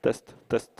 Test, test.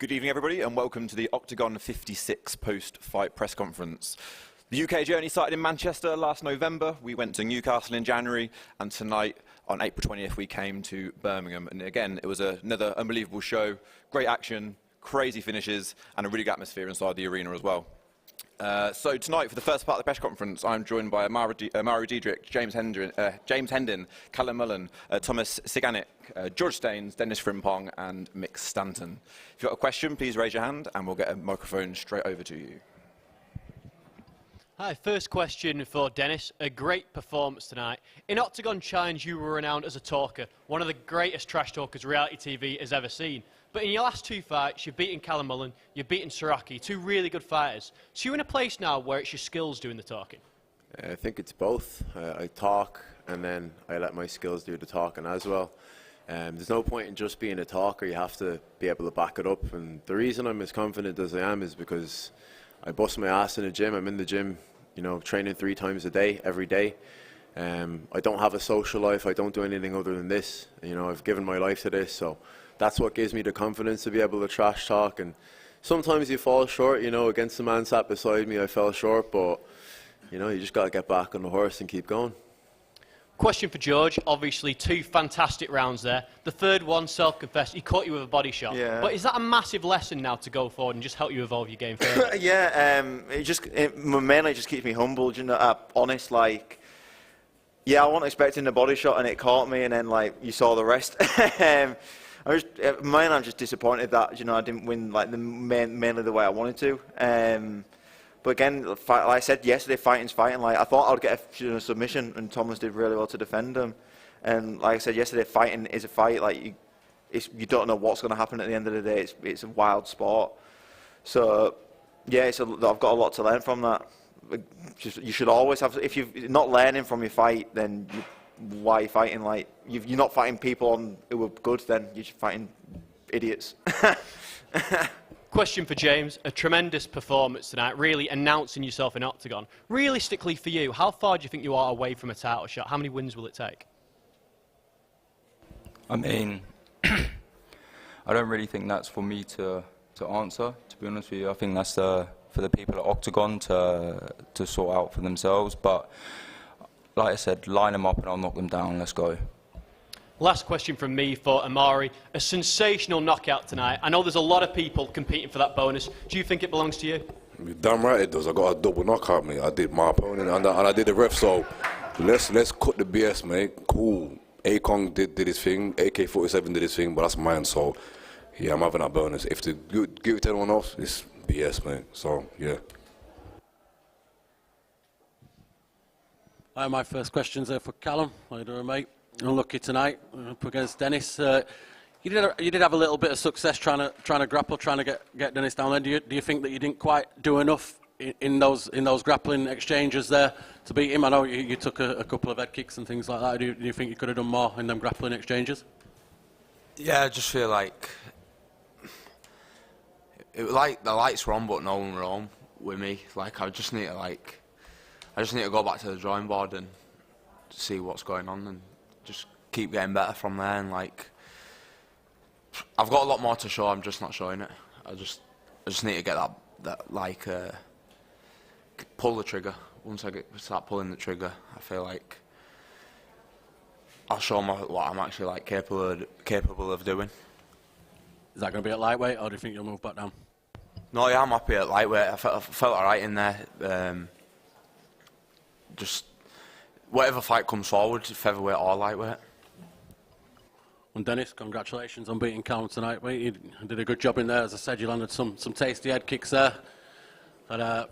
Good evening, everybody, and welcome to the OKTAGON 56 post-fight press conference. The UK journey started in Manchester last November. We went to Newcastle in January, and tonight, on April 20th, we came to Birmingham. And again, it was another unbelievable show, great action, crazy finishes, and a really good atmosphere inside the arena as well. So tonight, for the first part of the press conference, I'm joined by Mauro Diedrich, James Hendon, Callum Mullen, Thomas Siganik, George Staines, Dennis Frimpong, and Mick Stanton. If you've got a question, please raise your hand, and we'll get a microphone straight over to you. Hi, first question for Dennis. A great performance tonight. In OKTAGON Challenge, you were renowned as a talker, one of the greatest trash talkers reality TV has ever seen. But in your last two fights, you've beaten Callum Mullen, you've beaten Saraki, two really good fighters. So you're in a place now where it's your skills doing the talking? I think it's both. I talk, and then I let my skills do the talking as well. There's no point in just being a talker. You have to be able to back it up. And the reason I'm as confident as I am is because I bust my ass in the gym. I'm in the gym, you know, training 3 times a day, every day. I don't have a social life. I don't do anything other than this. You know, I've given my life to this, so that's what gives me the confidence to be able to trash talk. And sometimes you fall short, you know, against the man sat beside me, I fell short, but, you know, you just got to get back on the horse and keep going. Question for George. Obviously, 2 fantastic rounds there. The third one, self-confessed, he caught you with a body shot. Yeah. But is that a massive lesson now to go forward and just help you evolve your game further? Yeah, it mainly just keeps me humble, you know, honest, like, yeah, I wasn't expecting the body shot and it caught me, and then, like, you saw the rest. I'm just disappointed that, you know, I didn't win, like, mainly the way I wanted to. But again, like I said yesterday, fighting's fighting. Like, I thought I'd get a submission, and Thomas did really well to defend him. And like I said yesterday, fighting is a fight. Like, you don't know what's going to happen at the end of the day. It's a wild sport. So yeah, I've got a lot to learn from that. You should always have. If you're not learning from your fight, then why are you fighting? Like, you're not fighting people who are good. Then you're just fighting idiots. Question for James. A tremendous performance tonight, really announcing yourself in OKTAGON. Realistically for you, how far do you think you are away from a title shot? How many wins will it take? I mean, I don't really think that's for me to answer, to be honest with you. I think that's for the people at OKTAGON to sort out for themselves. But like I said, line them up and I'll knock them down. Let's go. Last question from me for Amari. A sensational knockout tonight. I know there's a lot of people competing for that bonus. Do you think it belongs to you? You're damn right it does. I got a double knockout, mate. I did my opponent and I did the ref. So let's cut the BS, mate. Cool. Akon did his thing. AK-47 did his thing, but that's mine. So yeah, I'm having that bonus. If to give it to anyone else, it's BS, mate. So yeah. Hi, my first question's for Callum. How you doing, mate? Unlucky tonight up against Dennis. You did have a little bit of success trying to grapple, trying to get Dennis down there. Do you think that you didn't quite do enough in those grappling exchanges there to beat him? I know you took a couple of head kicks and things like that. Do you think you could have done more in them grappling exchanges? Yeah, I just feel like the lights were on, but no one were on with me. Like, I just need to go back to the drawing board and see what's going on and just keep getting better from there. And like, I've got a lot more to show. I'm just not showing it. I just need to get that like pull the trigger. Once I start pulling the trigger, I feel like I'll show what I'm actually like capable of doing. Is that going to be at lightweight, or do you think you'll move back down? No, yeah, I'm happy at lightweight. I felt alright in there. Just whatever fight comes forward, featherweight or lightweight. And Dennis, congratulations on beating Callum tonight, mate. You did a good job in there. As I said, you landed some tasty head kicks there. And,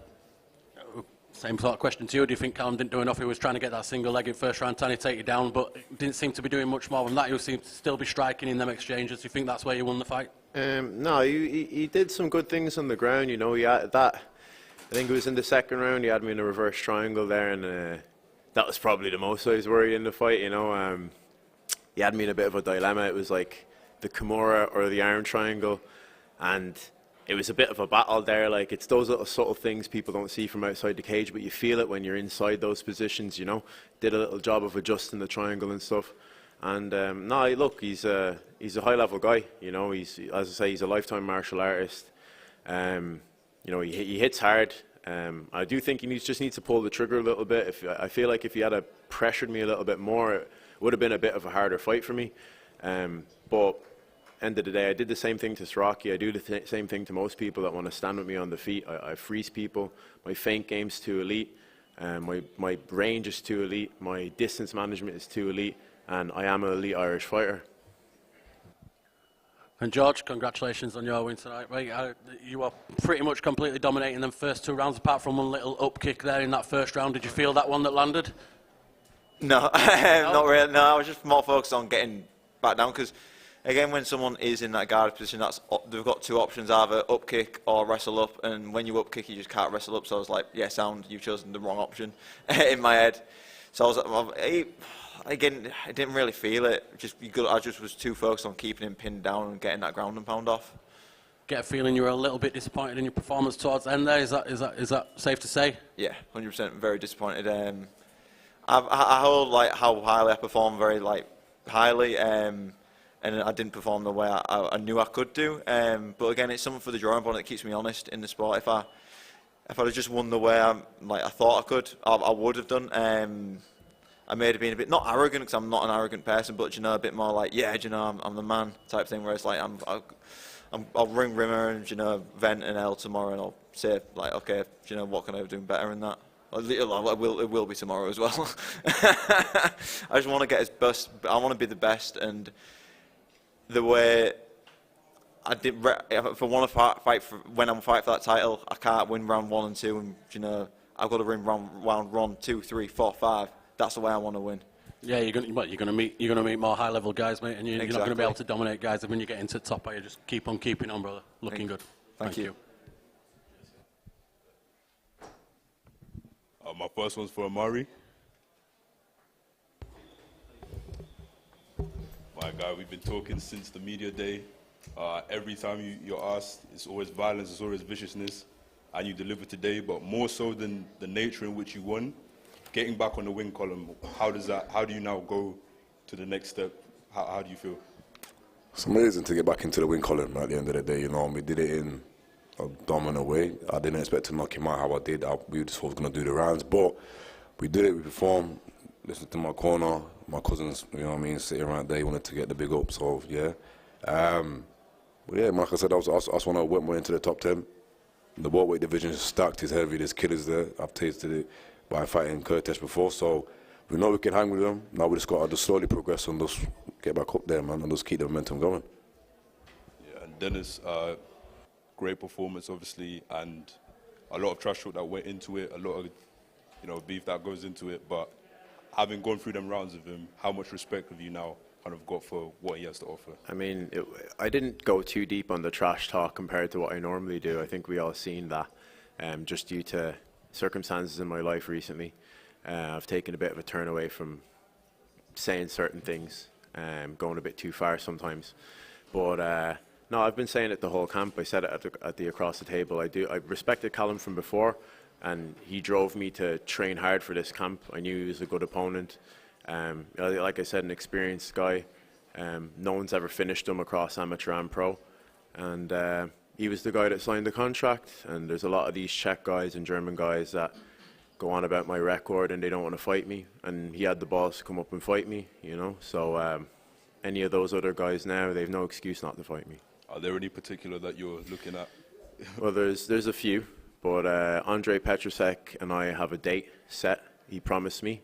same sort of question to you. Do you think Callum didn't do enough? He was trying to get that single-legged first round, trying to take you down, but didn't seem to be doing much more than that. He seemed to still be striking in them exchanges. Do you think that's where you won the fight? No, he did some good things on the ground, you know. I think it was in the second round, he had me in a reverse triangle there, and that was probably the most I was worried in the fight, you know. He had me in a bit of a dilemma. It was like the Kimura or the arm triangle, and it was a bit of a battle there. Like, it's those little subtle things people don't see from outside the cage, but you feel it when you're inside those positions, you know. Did a little job of adjusting the triangle and stuff. And no, look, he's a high-level guy. You know, as I say, he's a lifetime martial artist. You know, he hits hard. I do think he just needs to pull the trigger a little bit. I feel like if he had pressured me a little bit more, it would have been a bit of a harder fight for me. But end of the day, I did the same thing to Siraki. I do the same thing to most people that want to stand with me on the feet. I freeze people. My feint game's too elite. My range is too elite. My distance management is too elite. And I am an elite Irish fighter. And George, congratulations on your win tonight, mate. You were pretty much completely dominating them first 2 rounds, apart from one little up kick there in that first round. Did you feel that one that landed? No, not really. No, I was just more focused on getting back down because, again, when someone is in that guard position, they've got 2 options: either up kick or wrestle up. And when you up kick, you just can't wrestle up. So I was like, yeah, sound, you've chosen the wrong option in my head. So I was, again, I didn't really feel it. I just was too focused on keeping him pinned down and getting that ground and pound off. Get a feeling you were a little bit disappointed in your performance towards the end there. Is that safe to say? Yeah, 100% very disappointed. I hold like how highly I performed very highly, and I didn't perform the way I knew I could do. But again, it's something for the drawing board that keeps me honest in the sport. If I'd have just won the way I thought I could, I would have done. I may have been a bit, not arrogant, because I'm not an arrogant person, but, a bit more like, yeah, I'm the man type thing, where it's like, I'll ring Rimmer and, vent and L tomorrow, and I'll say, okay, what can I do better than that? It will be tomorrow as well. I just want to get his best, I want to be the best, and the way I did, if I want to fight when I'm fighting for that title, I can't win round 1 and 2, and, I've got to win round 1, 2, 3, 4, 5. That's the way I want to win. Yeah, you're gonna meet more high-level guys, mate, and you're not going to be able to dominate guys. And when you get into the top, you just keep on keeping on, brother. Looking good. Thank you. My first one's for Amari. My guy, we've been talking since the media day. Every time you're asked, it's always violence, it's always viciousness, and you deliver today. But more so than the nature in which you won, getting back on the win column, how do you now go to the next step? How do you feel? It's amazing to get back into the win column at the end of the day, we did it in a dominant way. I didn't expect to knock him out how I did. We just was going to do the rounds, but we did it, we performed. Listened to my corner, my cousins, sitting right there, wanted to get the big up, so yeah. But yeah, like I said, I just want to went more into the top 10. The welterweight division is stacked, it's heavy, there's killers there. I've tasted it by fighting Kurtesh before, so we know we can hang with them. Now we just got to just slowly progress and just get back up there, man, and just keep the momentum going. Yeah, and Dennis, great performance, obviously, and a lot of trash talk that went into it, a lot of, beef that goes into it. But having gone through them rounds with him, how much respect have you now kind of got for what he has to offer? I mean, I didn't go too deep on the trash talk compared to what I normally do. I think we all seen that, just due to circumstances in my life recently. I've taken a bit of a turn away from saying certain things, going a bit too far sometimes. But no, I've been saying it the whole camp. I said it at the across the table. I respected Callum from before, and he drove me to train hard for this camp. I knew he was a good opponent. Like I said, an experienced guy. No one's ever finished him across amateur and pro. And he was the guy that signed the contract. And there's a lot of these Czech guys and German guys that go on about my record and they don't want to fight me. And he had the balls to come up and fight me, So any of those other guys now, they have no excuse not to fight me. Are there any particular that you're looking at? Well, there's a few. But Andrei Petrosek and I have a date set. He promised me.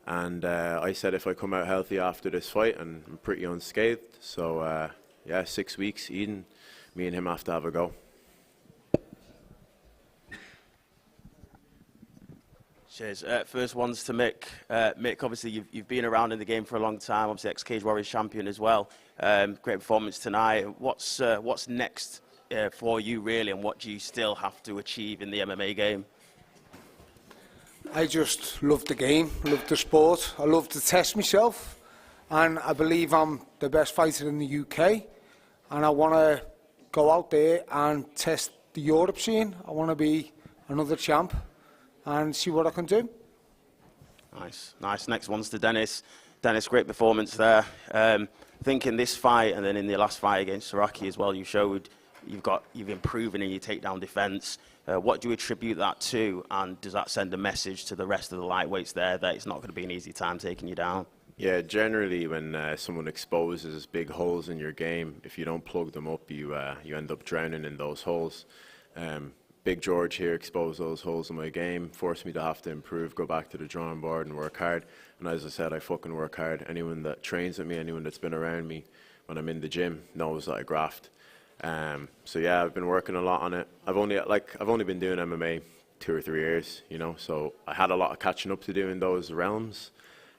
And I said if I come out healthy after this fight, and I'm pretty unscathed. So, 6 weeks, Eden, me and him have to have a go. Cheers. First one's to Mick. Mick, obviously you've been around in the game for a long time, obviously ex-Cage Warriors champion as well. Great performance tonight. What's next for you really, and what do you still have to achieve in the MMA game? I just love the game, love the sport. I love to test myself, and I believe I'm the best fighter in the UK, and I want to go out there and test the Europe scene. I want to be another champ and see what I can do. Nice. Next one's to Dennis. Dennis, great performance there. I think in this fight and then in the last fight against Saraki as well, you showed you've improved in your takedown defence. What do you attribute that to, and does that send a message to the rest of the lightweights there that it's not going to be an easy time taking you down? Yeah, generally when someone exposes big holes in your game, if you don't plug them up, you end up drowning in those holes. Big George here exposed those holes in my game, forced me to have to improve, go back to the drawing board and work hard. And as I said, I fucking work hard. Anyone that trains with me, anyone that's been around me when I'm in the gym knows that I graft. So yeah, I've been working a lot on it. I've only been doing MMA 2 or 3 years, you know, so I had a lot of catching up to do in those realms,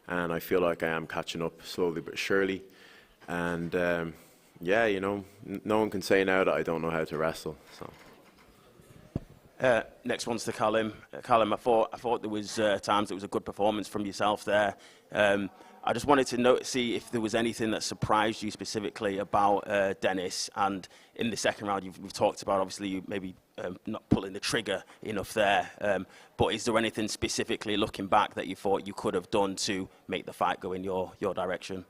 and I feel like I am catching up slowly but surely. And yeah, you know, no one can say now that I don't know how to wrestle. So. Next one's to Callum. Callum, I thought there was times it was a good performance from yourself there. I just wanted to see if there was anything that surprised you specifically about Dennis. And in the second round, we've talked about obviously you maybe not pulling the trigger enough there. But is there anything specifically looking back that you thought you could have done to make the fight go in your direction?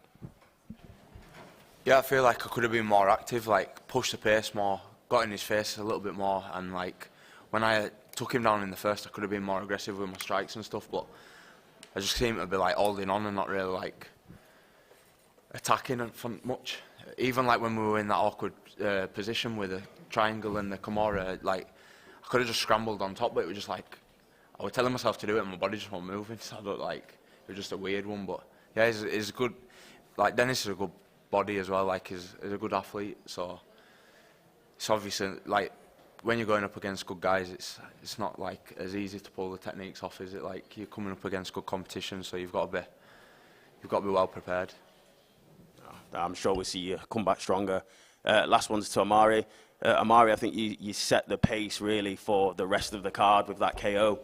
Yeah, I feel like I could have been more active, like pushed the pace more, got in his face a little bit more, and like when I took him down in the first, I could have been more aggressive with my strikes and stuff, but I just seemed to be like holding on and not really like attacking much. Even like when we were in that awkward position with the triangle and the Kimura, like I could have just scrambled on top, but it was just like I was telling myself to do it and my body just wasn't moving, so I looked like it was just a weird one. But yeah, he's good. Like Dennis is a good body as well, like he's a good athlete, so it's obviously like when you're going up against good guys, it's not like as easy to pull the techniques off, is it? Like you're coming up against good competition, so you've got to be well prepared. I'm sure we'll see you come back stronger. Last one's to Amari. Amari, I think you set the pace really for the rest of the card with that KO.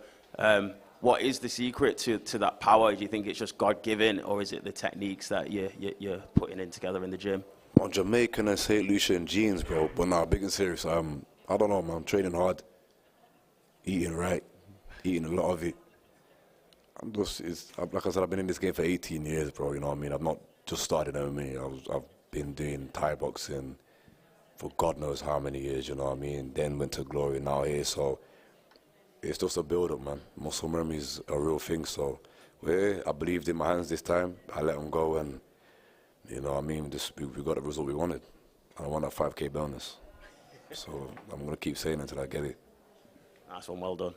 What is the secret to that power? Do you think it's just God-given, or is it the techniques that you're putting in together in the gym? I'm Jamaican and St. Lucian genes, bro. But nah, big and serious. I don't know, man. I'm training hard, eating right, eating a lot of it. Like I said, I've been in this game for 18 years, bro. You know what I mean? I've not just started MMA. I've been doing Thai boxing for God knows how many years. You know what I mean? Then went to Glory, now here. So it's just a build-up, man. Muscle memory is a real thing. So I believed in my hands this time. I let them go, and you know what I mean? We got the result we wanted. I want a 5K bonus. So I'm going to keep saying it until I get it. Nice one, well done.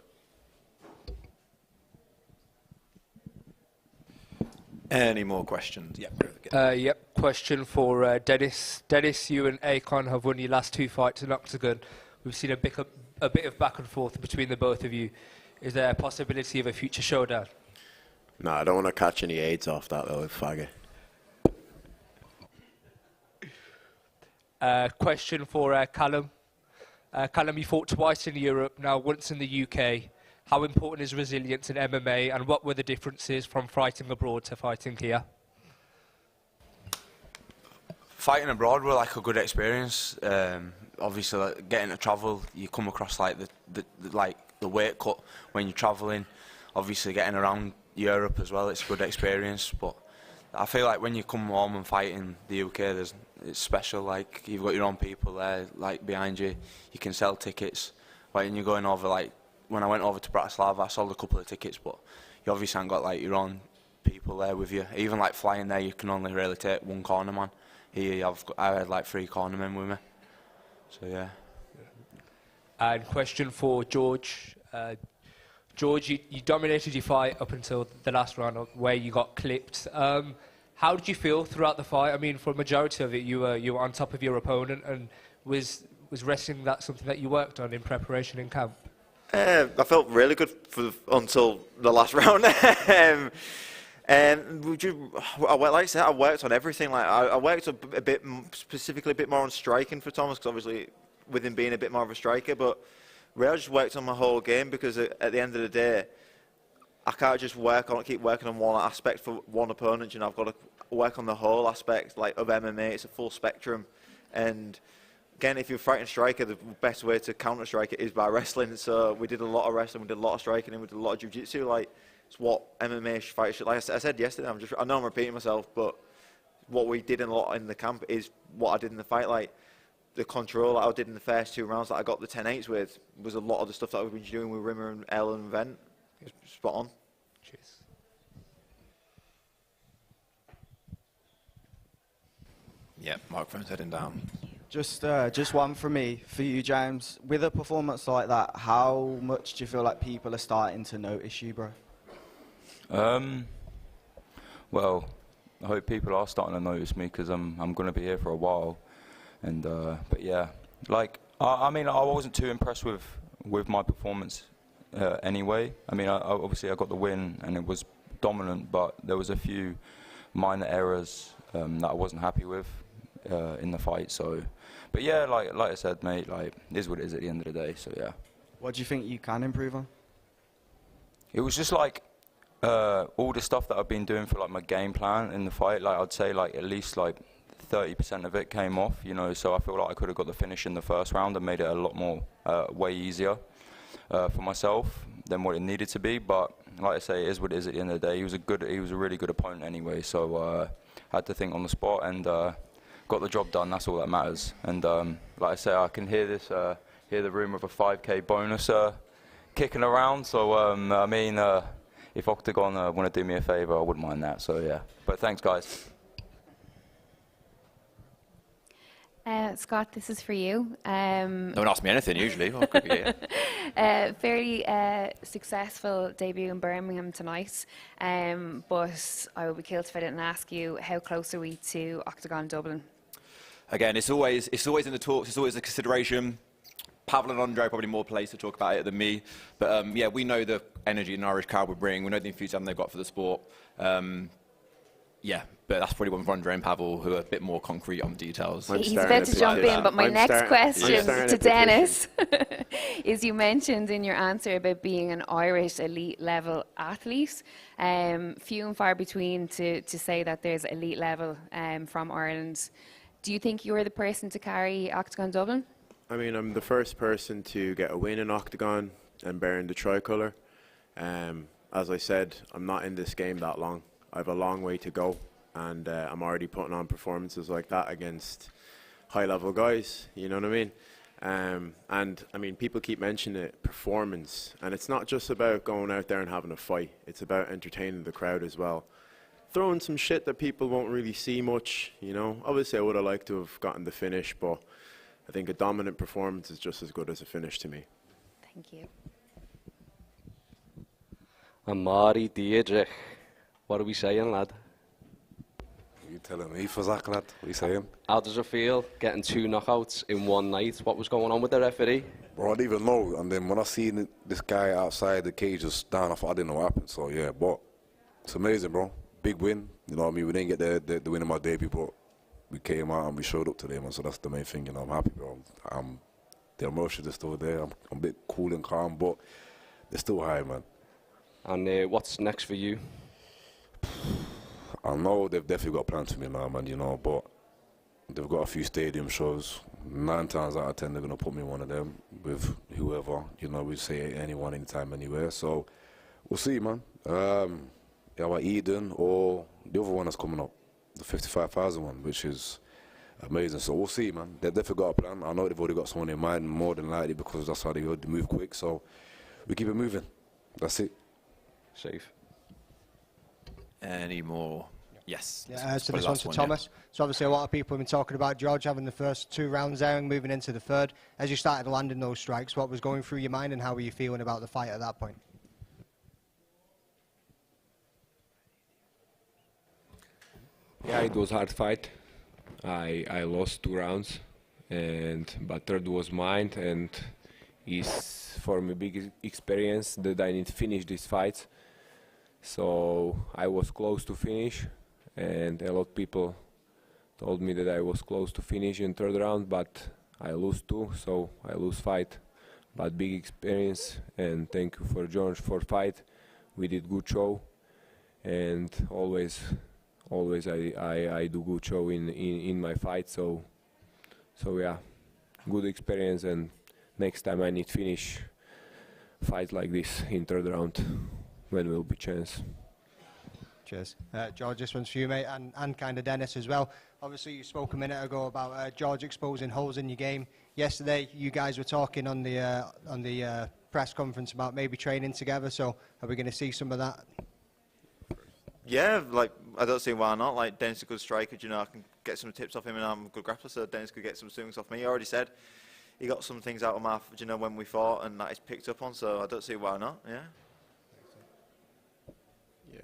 Any more questions? Yep, question for Dennis. Dennis, you and Akon have won your last 2 fights in Octagon. We've seen a bit of back and forth between the both of you. Is there a possibility of a future showdown? No, I don't want to catch any AIDS off that though, faggot. Question for Callum. Callum, you fought twice in Europe, now once in the UK. How important is resilience in MMA, and what were the differences from fighting abroad to fighting here? Fighting abroad was like a good experience. Obviously, like, getting to travel, you come across like the weight cut when you're travelling. Obviously, getting around Europe as well, it's a good experience. But I feel like when you come home and fight in the UK, it's special. Like you've got your own people there, like behind you. You can sell tickets. When you're going over, like when I went over to Bratislava, I sold a couple of tickets, but you obviously haven't got like your own people there with you. Even like flying there, you can only really take one cornerman. Here, I had like 3 cornermen with me. So yeah. And question for George. George, you dominated your fight up until the last round where you got clipped. How did you feel throughout the fight? I mean, for a majority of it, you were on top of your opponent, and was wrestling that something that you worked on in preparation in camp? I felt really good until the last round. Like I said, I worked on everything. Like I worked specifically a bit more on striking for Thomas, because obviously with him being a bit more of a striker, but really I just worked on my whole game, because at the end of the day, I can't just keep working on one aspect for one opponent. You know, I've got to work on the whole aspect, like of MMA. It's a full spectrum, and again, if you're fighting striker, the best way to counter strike it is by wrestling. So we did a lot of wrestling, we did a lot of striking, and we did a lot of jiu-jitsu. Like It's what MMA fighters should. Like I said yesterday, I know I'm repeating myself, but what we did a lot in the camp is what I did in the fight. Like the control that I did in the first 2 rounds that I got the 10-8s with was a lot of the stuff that we've been doing with Rimmer and Elle and Vent. Spot on. Cheers. Yeah, microphone's heading down. Just one from me for you, James. With a performance like that, how much do you feel like people are starting to notice you, bro? Well, I hope people are starting to notice me because I'm going to be here for a while. And but yeah, like I mean, I wasn't too impressed with my performance anyway. I mean, obviously I got the win and it was dominant, but there was a few minor errors that I wasn't happy with in the fight. So, but yeah, like I said, mate, like it is what it is at the end of the day. So yeah. What do you think you can improve on? It was just like all the stuff that I've been doing for like my game plan in the fight. Like I'd say like at least like 30% of it came off, you know. So I feel like I could have got the finish in the first round and made it a lot more way easier for myself than what it needed to be. But like I say, it is what it is at the end of the day. He was a really good opponent anyway. So I had to think on the spot and got the job done. That's all that matters. And like I say, I can hear the room of a 5K bonus kicking around. So I mean, if Octagon want to do me a favour, I wouldn't mind that. So yeah. But thanks, guys. Scott, this is for you. No one asks me anything usually. Fairly successful debut in Birmingham tonight, but I would be killed if I didn't ask you, how close are we to Octagon Dublin? Again, it's always in the talks. It's always a consideration. Pavel and Andre are probably more placed to talk about it than me. But yeah, we know the energy an Irish crowd will bring. We know the enthusiasm they've got for the sport. Yeah, but that's probably one for Andre and Pavel, who are a bit more concrete on the details. He's about to jump in, but my next question to Dennis is, you mentioned in your answer about being an Irish elite level athlete. Few and far between to say that there's elite level from Ireland. Do you think you're the person to carry Octagon Dublin? I mean, I'm the first person to get a win in Octagon and bearing the tricolour. As I said, I'm not in this game that long. I have a long way to go, and I'm already putting on performances like that against high-level guys, you know what I mean? And, I mean, people keep mentioning it, performance, and it's not just about going out there and having a fight. It's about entertaining the crowd as well. Throwing some shit that people won't really see much, you know? Obviously, I would have liked to have gotten the finish, but I think a dominant performance is just as good as a finish to me. Thank you. Amari Deirdre. What are we saying, lad? You telling me for Zach, lad? What are you saying? How does it feel getting 2 knockouts in one night? What was going on with the referee? Bro, I didn't even know. And then when I seen this guy outside the cage just down, I thought I didn't know what happened. So yeah, but it's amazing, bro. Big win. You know what I mean? We didn't get the win in my debut, but we came out and we showed up today, man. So that's the main thing. You know, I'm happy, bro. The emotions are still there. I'm a bit cool and calm, but they're still high, man. And what's next for you? I know they've definitely got plans for me now, man, you know, but they've got a few stadium shows. 9 times out of 10, they're going to put me in one of them with whoever, you know, we say anyone, anytime, anywhere. So we'll see, man. Yeah, Eden or the other one that's coming up, the 55,000 one, which is amazing. So we'll see, man. They've definitely got a plan. I know they've already got someone in mind, more than likely, because that's how they move quick. So we keep it moving. That's it. Safe. Any more? Yes. Yeah, so this one's for Thomas. Yeah. So obviously a lot of people have been talking about George having the first 2 rounds there and moving into the third. As you started landing those strikes, what was going through your mind and how were you feeling about the fight at that point? Yeah, it was a hard fight. I lost 2 rounds, but third was mine, and it's for me big experience that I need to finish this fight. So I was close to finish, and a lot of people told me that I was close to finish in third round, but I lose 2, so I lose fight. But big experience, and thank you for George for fight. We did good show, and always I do good show in my fight. So yeah, good experience, and next time I need finish fight like this in third round. when will be chance. Cheers. George, this one's for you, mate, and kind of Dennis as well. Obviously, you spoke a minute ago about George exposing holes in your game. Yesterday, you guys were talking on the press conference about maybe training together, so are we going to see some of that? Yeah, like, I don't see why not. Like, Dennis is a good striker, you know, I can get some tips off him, and I'm a good grappler, so Dennis could get some swings off me. He already said he got some things out of my, you know, when we fought, and that he's picked up on, so I don't see why not, yeah.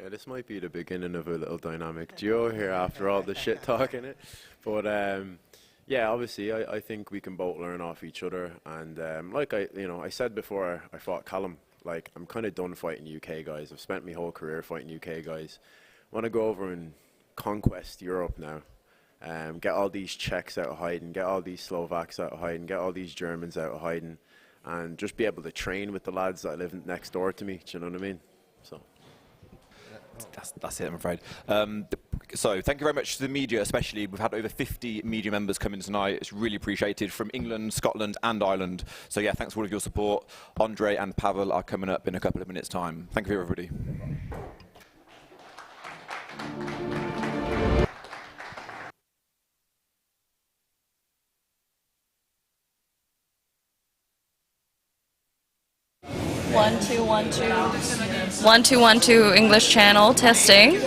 Yeah, this might be the beginning of a little dynamic duo here after all the shit talking it. But yeah, obviously I think we can both learn off each other. And like I said before I fought Callum, like I'm kind of done fighting UK guys. I've spent my whole career fighting UK guys. I want to go over and conquest Europe now. Get all these Czechs out of hiding, get all these Slovaks out of hiding, get all these Germans out of hiding, and just be able to train with the lads that live next door to me. Do you know what I mean? So. That's it, I'm afraid. So thank you very much to the media, especially. We've had over 50 media members come in tonight. It's really appreciated from England, Scotland and Ireland. So yeah, thanks for all of your support. Andre and Pavel are coming up in a couple of minutes' time. Thank you, everybody. One, two, 1, 2, 1, 2 English channel testing.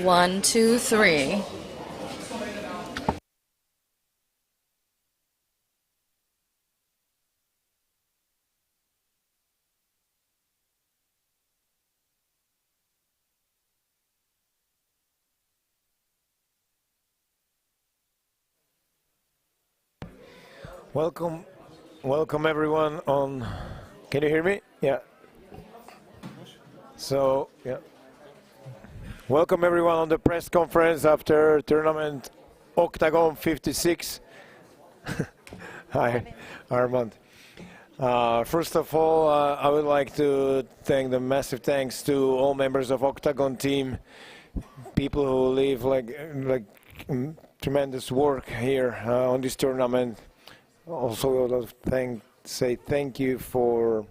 One, two, three. Welcome everyone on. Can you hear me? Yeah. So yeah. Welcome everyone on the press conference after tournament OKTAGON 56. Hi, Armand. First of all, I would like to thank the massive thanks to all members of OKTAGON team, people who leave like tremendous work here on this tournament. Also, I would say thank you for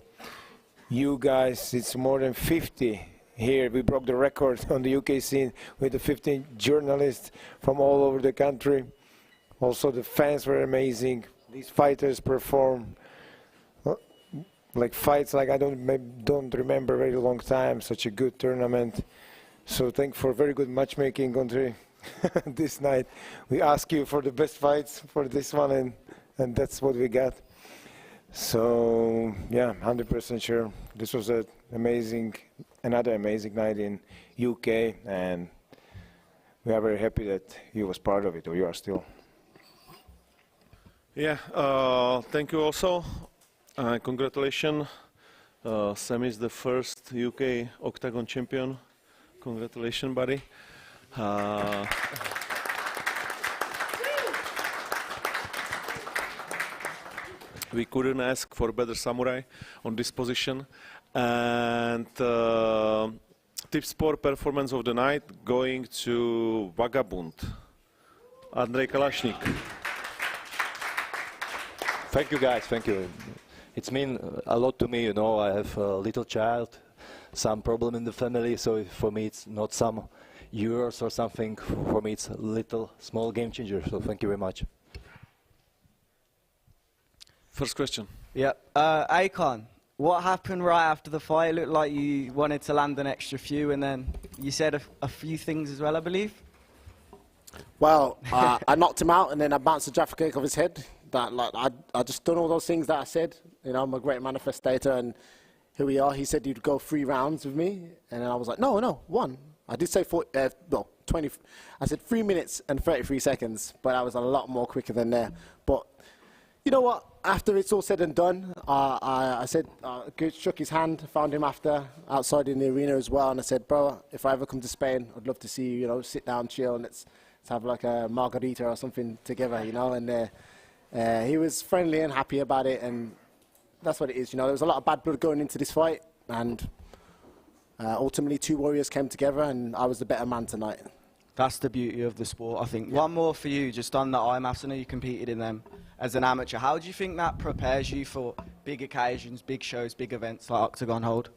you guys. It's more than 50 here. We broke the record on the UK scene with the 15 journalists from all over the country. Also, the fans were amazing. These fighters perform like fights like I don't remember a very long time. Such a good tournament. So thank for very good matchmaking, Andre. This night we ask you for the best fights for this one, and that's what we got. So yeah, 100% sure. This was another amazing night in UK, and we are very happy that you was part of it, or you are still. Yeah, thank you also. Congratulations. Sam is the first UK OKTAGON champion. Congratulations, buddy. We couldn't ask for a better samurai on this position. And tip sport performance of the night going to Vagabond, Andrei Kalashnik. Thank you, guys. Thank you. It's mean a lot to me, you know. I have a little child, some problem in the family, so for me it's not some euros or something. For me it's a little small game changer, so thank you very much. First question. Yeah. Akon, what happened right after the fight? It looked like you wanted to land an extra few, and then you said a few things as well, I believe. Well, I knocked him out, and then I bounced a Jaffa cake off his head. That I just done all those things that I said. You know, I'm a great manifestator, and here we are. He said he'd go 3 rounds with me, and then I was like, no, 1. I did say 20. I said 3 minutes and 33 seconds, but I was a lot more quicker than there. But you know what? After it's all said and done, I said, shook his hand, found him outside in the arena as well, and I said, bro, if I ever come to Spain, I'd love to see you, you know, sit down, chill, and let's have like a margarita or something together, you know. And he was friendly and happy about it, and that's what it is, you know. There was a lot of bad blood going into this fight, and ultimately 2 warriors came together, and I was the better man tonight. That's the beauty of the sport, I think. Yeah. One more for you, just on the IMAFs. I know you competed in them as an amateur. How do you think that prepares you for big occasions, big shows, big events like OKTAGON hold?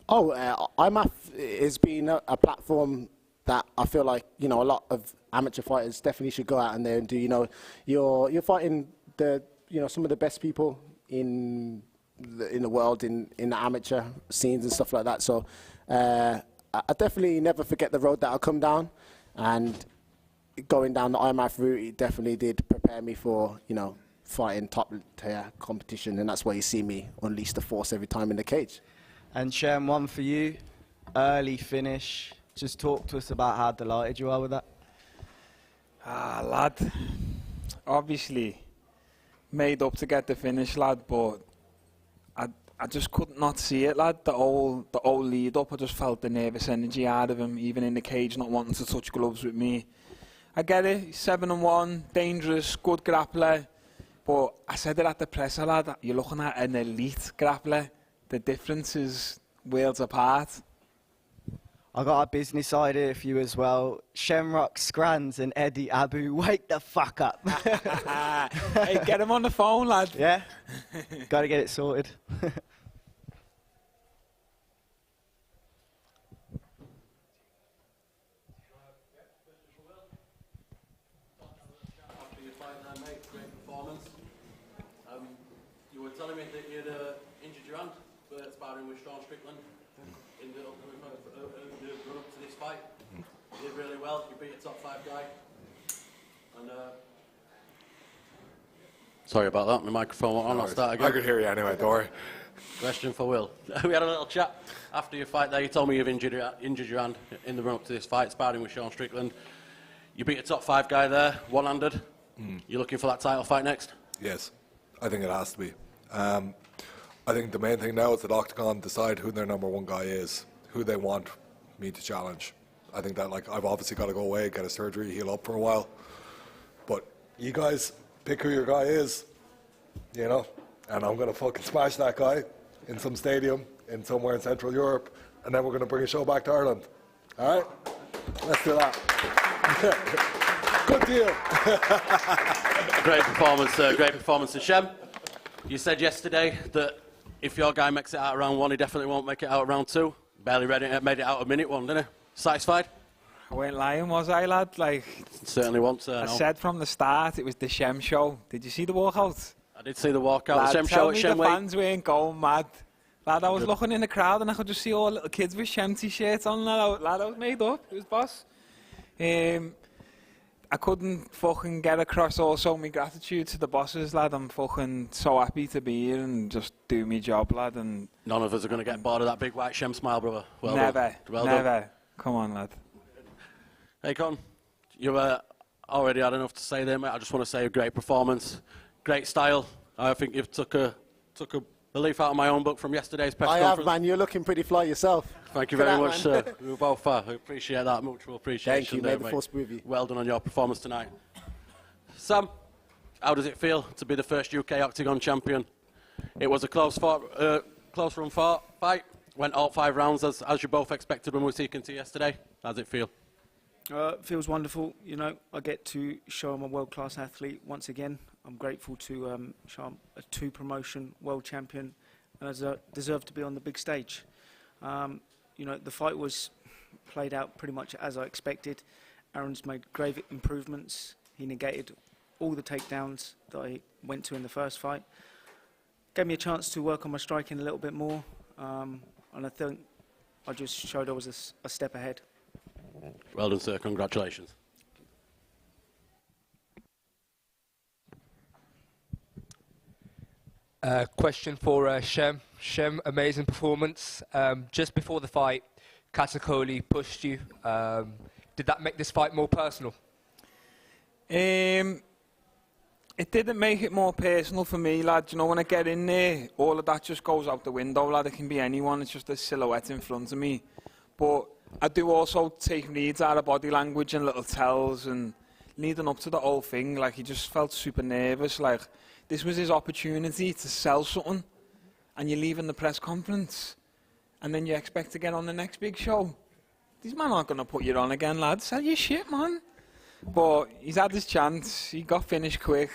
IMAF has been a platform that I feel like, you know, a lot of amateur fighters definitely should go out in there and do. You know, you're fighting some of the best people in the world in the amateur scenes and stuff like that. So I definitely never forget the road that I come down, and going down the IMAF route, it definitely did prepare me for, you know, fighting top tier competition, and that's why you see me unleash the force every time in the cage. And Shem, one for you, early finish. Just talk to us about how delighted you are with that. Lad, obviously made up to get the finish, lad, but I just could not see it, lad. The whole lead up, I just felt the nervous energy out of him, even in the cage, not wanting to touch gloves with me. I get it, 7-1, dangerous, good grappler, but I said it at the presser, lad, you're looking at an elite grappler. The difference is worlds apart. I got a business idea for you as well. Shamrock Scrans and Eddie Abu, wake the fuck up. Hey, get him on the phone, lad. Yeah? Got to get it sorted. You were telling me that you'd injured your hand for sparring with Sean Strickland in the run up to this fight. You did really well. You beat a top 5 guy. And sorry about that. My microphone went on. I'll start again. I could hear you anyway. Don't worry. Question for Will. We had a little chat after your fight there. You told me you've injured your hand in the run up to this fight, sparring with Sean Strickland. You beat a top 5 guy there, one-handed. You looking for that title fight next? Yes. I think it has to be. I think the main thing now is that Octagon decide who their number 1 guy is, who they want me to challenge. I think that, like, I've obviously got to go away, get a surgery, heal up for a while. But you guys pick who your guy is, you know, and I'm going to fucking smash that guy in some stadium in somewhere in Central Europe, and then we're going to bring a show back to Ireland. All right? Let's do that. Good deal. Great performance. And Shem, you said yesterday that if your guy makes it out of round 1, he definitely won't make it out of round 2. Barely made it out of minute 1, didn't he? Satisfied? I weren't lying, was I, lad? Like, certainly won't. I said from the start it was the Shem show. Did you see the walkout? I did see the walkout. Lad, The Shem tell show at me Shem the Way. fans weren't going mad. Lad, I was Good. looking in the crowd and I could just see all little kids with Shem t-shirts on. Lad, I was made up. It was boss. I couldn't fucking get across also my gratitude to the bosses, lad. I'm fucking so happy to be here and just do my job, lad. And none of us are going to get bored of that big white Shem smile, brother. Well never, done. Well never. Done. Come on, lad. Hey, Con, you already had enough to say there, mate. I just want to say a great performance, great style. I think you've took a leaf out of my own book from yesterday's press I conference. have, man. You're looking pretty fly yourself. Thank you For very that, much, man. sir. We both are. I appreciate that. Mutual appreciation. Thank you. there, May the mate. force be with you. Well done on your performance tonight. Sam, how does it feel to be the first UK Octagon champion? It was a close run fight. Went all 5 rounds as you both expected when we were speaking to you yesterday. How does it feel? Feels wonderful. You know, I get to show I'm a world-class athlete once again. I'm grateful to show I'm a 2-promotion world champion, and I deserve to be on the big stage. You know, the fight was played out pretty much as I expected. Aaron's made great improvements. He negated all the takedowns that I went to in the first fight. Gave me a chance to work on my striking a little bit more, and I think I just showed I was a step ahead. Well done, sir. Congratulations. Question for Shem. Shem, amazing performance. Just before the fight, Katakoli pushed you. Did that make this fight more personal? It didn't make it more personal for me, lad. You know, when I get in there, all of that just goes out the window, lad. It can be anyone. It's just a silhouette in front of me. But I do also take reads out of body language and little tells, and leading up to the whole thing, like, he just felt super nervous. Like, this was his opportunity to sell something, and you're leaving the press conference, and then you expect to get on the next big show. These men aren't going to put you on again, lad. Sell your shit, man. But he's had his chance. He got finished quick.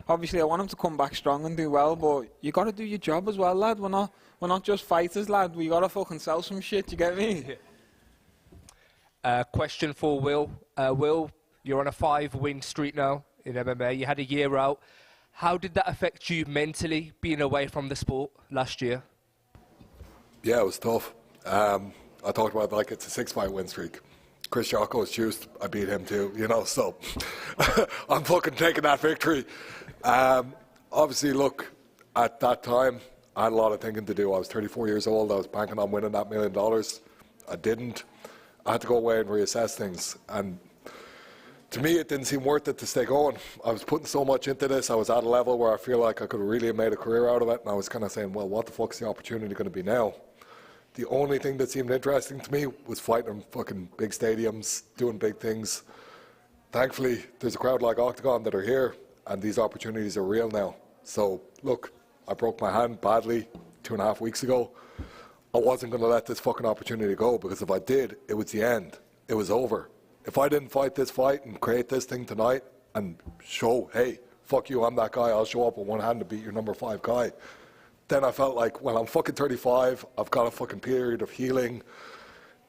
Obviously, I want him to come back strong and do well, but you got to do your job as well, lad. We're not just fighters, lad. We got to fucking sell some shit. You get me? Question for Will. Will, you're on a 5-win streak now in MMA. You had a year out. How did that affect you mentally, being away from the sport last year? Yeah, it was tough. I talked about, like, it's a 6-fight win streak. Chris Jocko's juiced. I beat him too, you know, so I'm fucking taking that victory. Obviously, look, at that time, I had a lot of thinking to do. I was 34 years old. I was banking on winning that $1 million. I didn't. I had to go away and reassess things. And to me, it didn't seem worth it to stay going. I was putting so much into this. I was at a level where I feel like I could really have made a career out of it. And I was kind of saying, well, what the fuck's the opportunity going to be now? The only thing that seemed interesting to me was fighting in fucking big stadiums, doing big things. Thankfully, there's a crowd like Octagon that are here, and these opportunities are real now. So, look, I broke my hand badly 2.5 weeks ago. I wasn't going to let this fucking opportunity go, because if I did, it was the end. It was over. If I didn't fight this fight and create this thing tonight and show, hey, fuck you, I'm that guy, I'll show up with one hand to beat your number 5 guy, then I felt like, well, I'm fucking 35, I've got a fucking period of healing.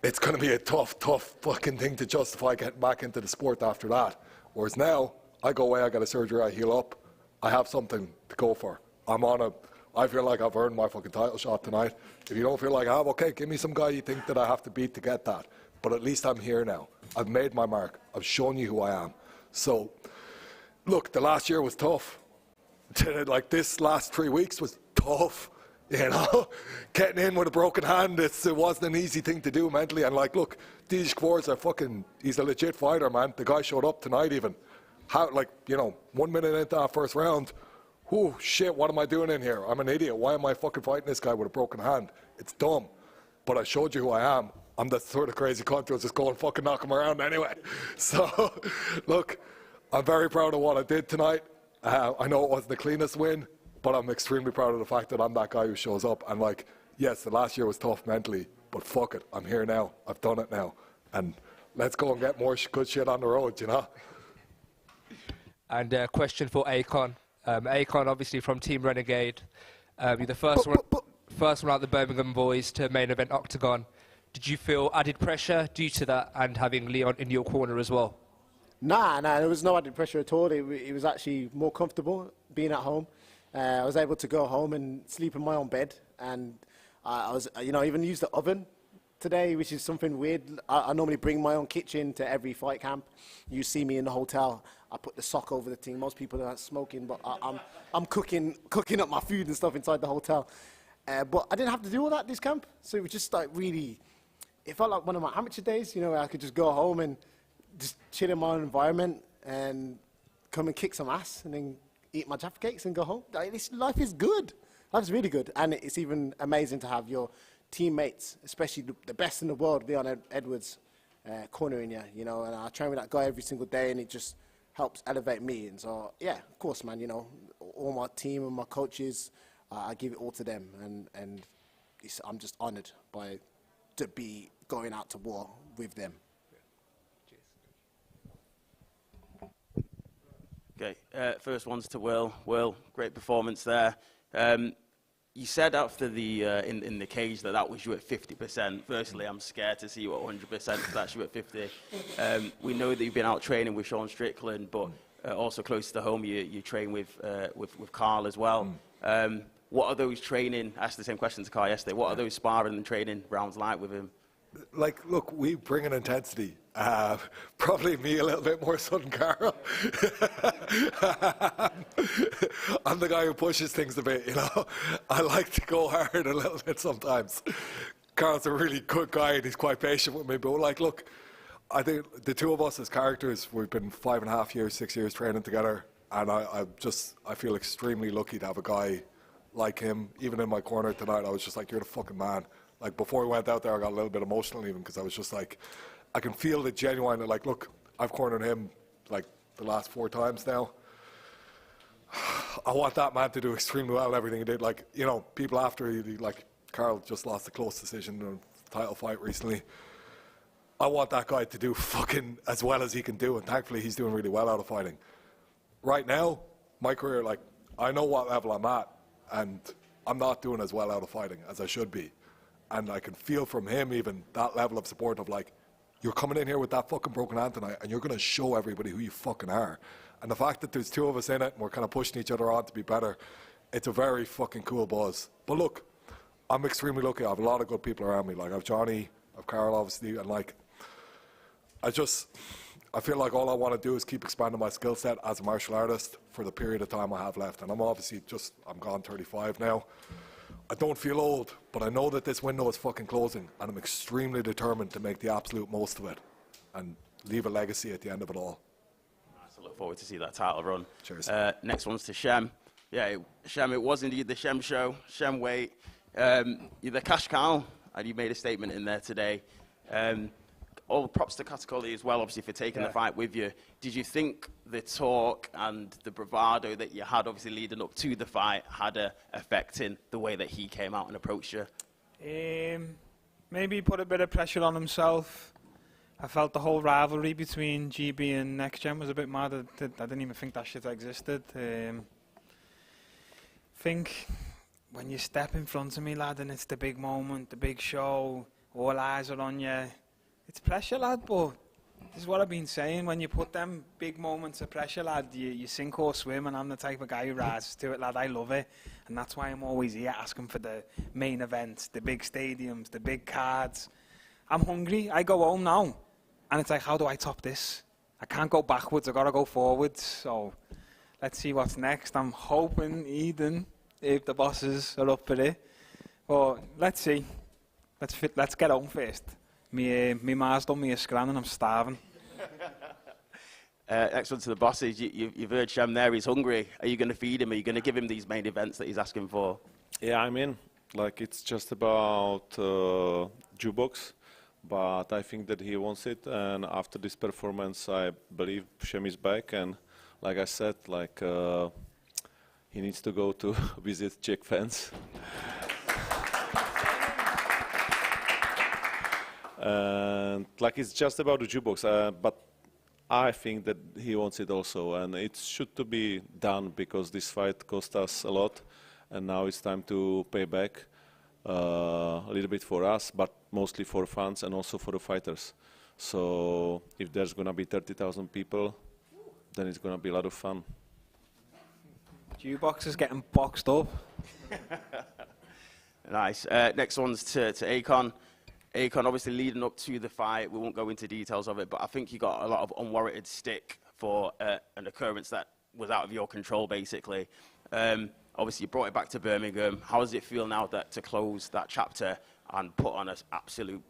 It's going to be a tough fucking thing to justify getting back into the sport after that. Whereas now, I go away, I get a surgery, I heal up, I have something to go for. I feel like I've earned my fucking title shot tonight. If you don't feel like I have, okay, give me some guy you think that I have to beat to get that. But at least I'm here now. I've made my mark. I've shown you who I am. So, look, the last year was tough. Like, this last 3 weeks was tough, you know. Getting in with a broken hand, it wasn't an easy thing to do mentally. And, like, look, DJ Kvor's he's a legit fighter, man. The guy showed up tonight even. How, like, you know, 1 minute into that first round, oh shit, what am I doing in here? I'm an idiot. Why am I fucking fighting this guy with a broken hand? It's dumb. But I showed you who I am. I'm the sort of crazy cunt who'll just go and fucking knock him around anyway. So, look, I'm very proud of what I did tonight. I know it wasn't the cleanest win, but I'm extremely proud of the fact that I'm that guy who shows up. And like, yes, the last year was tough mentally, but fuck it, I'm here now. I've done it now. And let's go and get more good shit on the road, you know? And a question for Akon. Akon, obviously from Team Renegade. You're the first one out the Birmingham boys to main event Octagon. Did you feel added pressure due to that and having Leon in your corner as well? Nah, there was no added pressure at all. It was actually more comfortable being at home. I was able to go home and sleep in my own bed, and I was, even use the oven today, which is something weird. I normally bring my own kitchen to every fight camp. You see me in the hotel, I put the sock over the thing. Most people aren't smoking, but I'm cooking up my food and stuff inside the hotel. But I didn't have to do all that this camp, so it was just like really. It felt like one of my amateur days, where I could just go home and just chill in my own environment and come and kick some ass and then eat my Jaffa cakes and go home. Life is good. Life's really good. And it's even amazing to have your teammates, especially the best in the world, Leon Edwards, cornering you, and I train with that guy every single day, and it just helps elevate me. And so, yeah, of course, man, all my team and my coaches, I give it all to them. And I'm just honored to be going out to war with them. Okay, first one's to Will. Will, great performance there. You said after the in the cage that was you at 50%. Firstly, I'm scared to see you at 100% because that's you at 50. We know that you've been out training with Sean Strickland, but also close to home, you train with Carl as well. What are those training? I asked the same question to Carl yesterday. What are those sparring and training rounds like with him? Like, look, we bring an intensity. Probably me a little bit more so than Carl. I'm the guy who pushes things a bit, I like to go hard a little bit sometimes. Carl's a really good guy and he's quite patient with me. But look, I think the two of us as characters, we've been 5.5 years, 6 years training together. And I feel extremely lucky to have a guy like him. Even in my corner tonight, I was just like, you're the fucking man. Like, before we went out there, I got a little bit emotional even because I was just like, I can feel the genuine, like, look, I've cornered him like the last 4 times now. I want that man to do extremely well in everything he did. Like, people after he like, Carl just lost a close decision in a title fight recently. I want that guy to do fucking as well as he can do, and thankfully he's doing really well out of fighting. Right now, my career, like, I know what level I'm at, and I'm not doing as well out of fighting as I should be. And I can feel from him even that level of support of like, you're coming in here with that fucking broken hand tonight and you're going to show everybody who you fucking are. And the fact that there's 2 of us in it and we're kind of pushing each other on to be better, it's a very fucking cool buzz. But look, I'm extremely lucky. I have a lot of good people around me. Like, I have Johnny, I have Carl, obviously, and like, I feel like all I want to do is keep expanding my skill set as a martial artist for the period of time I have left. And I'm obviously I'm gone 35 now. I don't feel old, but I know that this window is fucking closing, and I'm extremely determined to make the absolute most of it and leave a legacy at the end of it all. Nice, I look forward to see that title run. Cheers. Next one's to Shem. Yeah, Shem, it was indeed the Shem show. Shem weight. You're the cash cow, and you made a statement in there today. All props to Katakoli as well, obviously, for taking the fight with you. Did you think the talk and the bravado that you had, obviously, leading up to the fight, had an effect in the way that he came out and approached you? Maybe he put a bit of pressure on himself. I felt the whole rivalry between GB and Next Gen was a bit mad. I didn't even think that shit existed. I think when you step in front of me, lad, and it's the big moment, the big show, all eyes are on you, it's pressure, lad, but this is what I've been saying. When you put them big moments of pressure, lad, you sink or swim, and I'm the type of guy who rises to it, lad. I love it, and that's why I'm always here asking for the main events, the big stadiums, the big cards. I'm hungry. I go home now, and it's like, how do I top this? I can't go backwards. I've got to go forwards, so let's see what's next. I'm hoping Eden, if the bosses are up for it, but let's see. Let's get home first. My ma's done me a scran and I'm starving. Next one to the bosses. You've heard Shem there. He's hungry. Are you going to feed him? Are you going to give him these main events that he's asking for? Yeah, I mean, like it's just about jukebox, but I think that he wants it. And after this performance, I believe Shem is back. And like I said, like he needs to go to visit Czech fans. And like it's just about the jukebox, but I think that he wants it also, and it should to be done because this fight cost us a lot, and now it's time to pay back a little bit for us, but mostly for fans and also for the fighters. So if there's gonna be 30,000 people, then it's gonna be a lot of fun. Jukebox is getting boxed up. Nice. Next one's to Akon. Akon, obviously leading up to the fight, we won't go into details of it, but I think you got a lot of unwarranted stick for an occurrence that was out of your control, basically. Obviously, you brought it back to Birmingham. How does it feel now to close that chapter and put on an absolute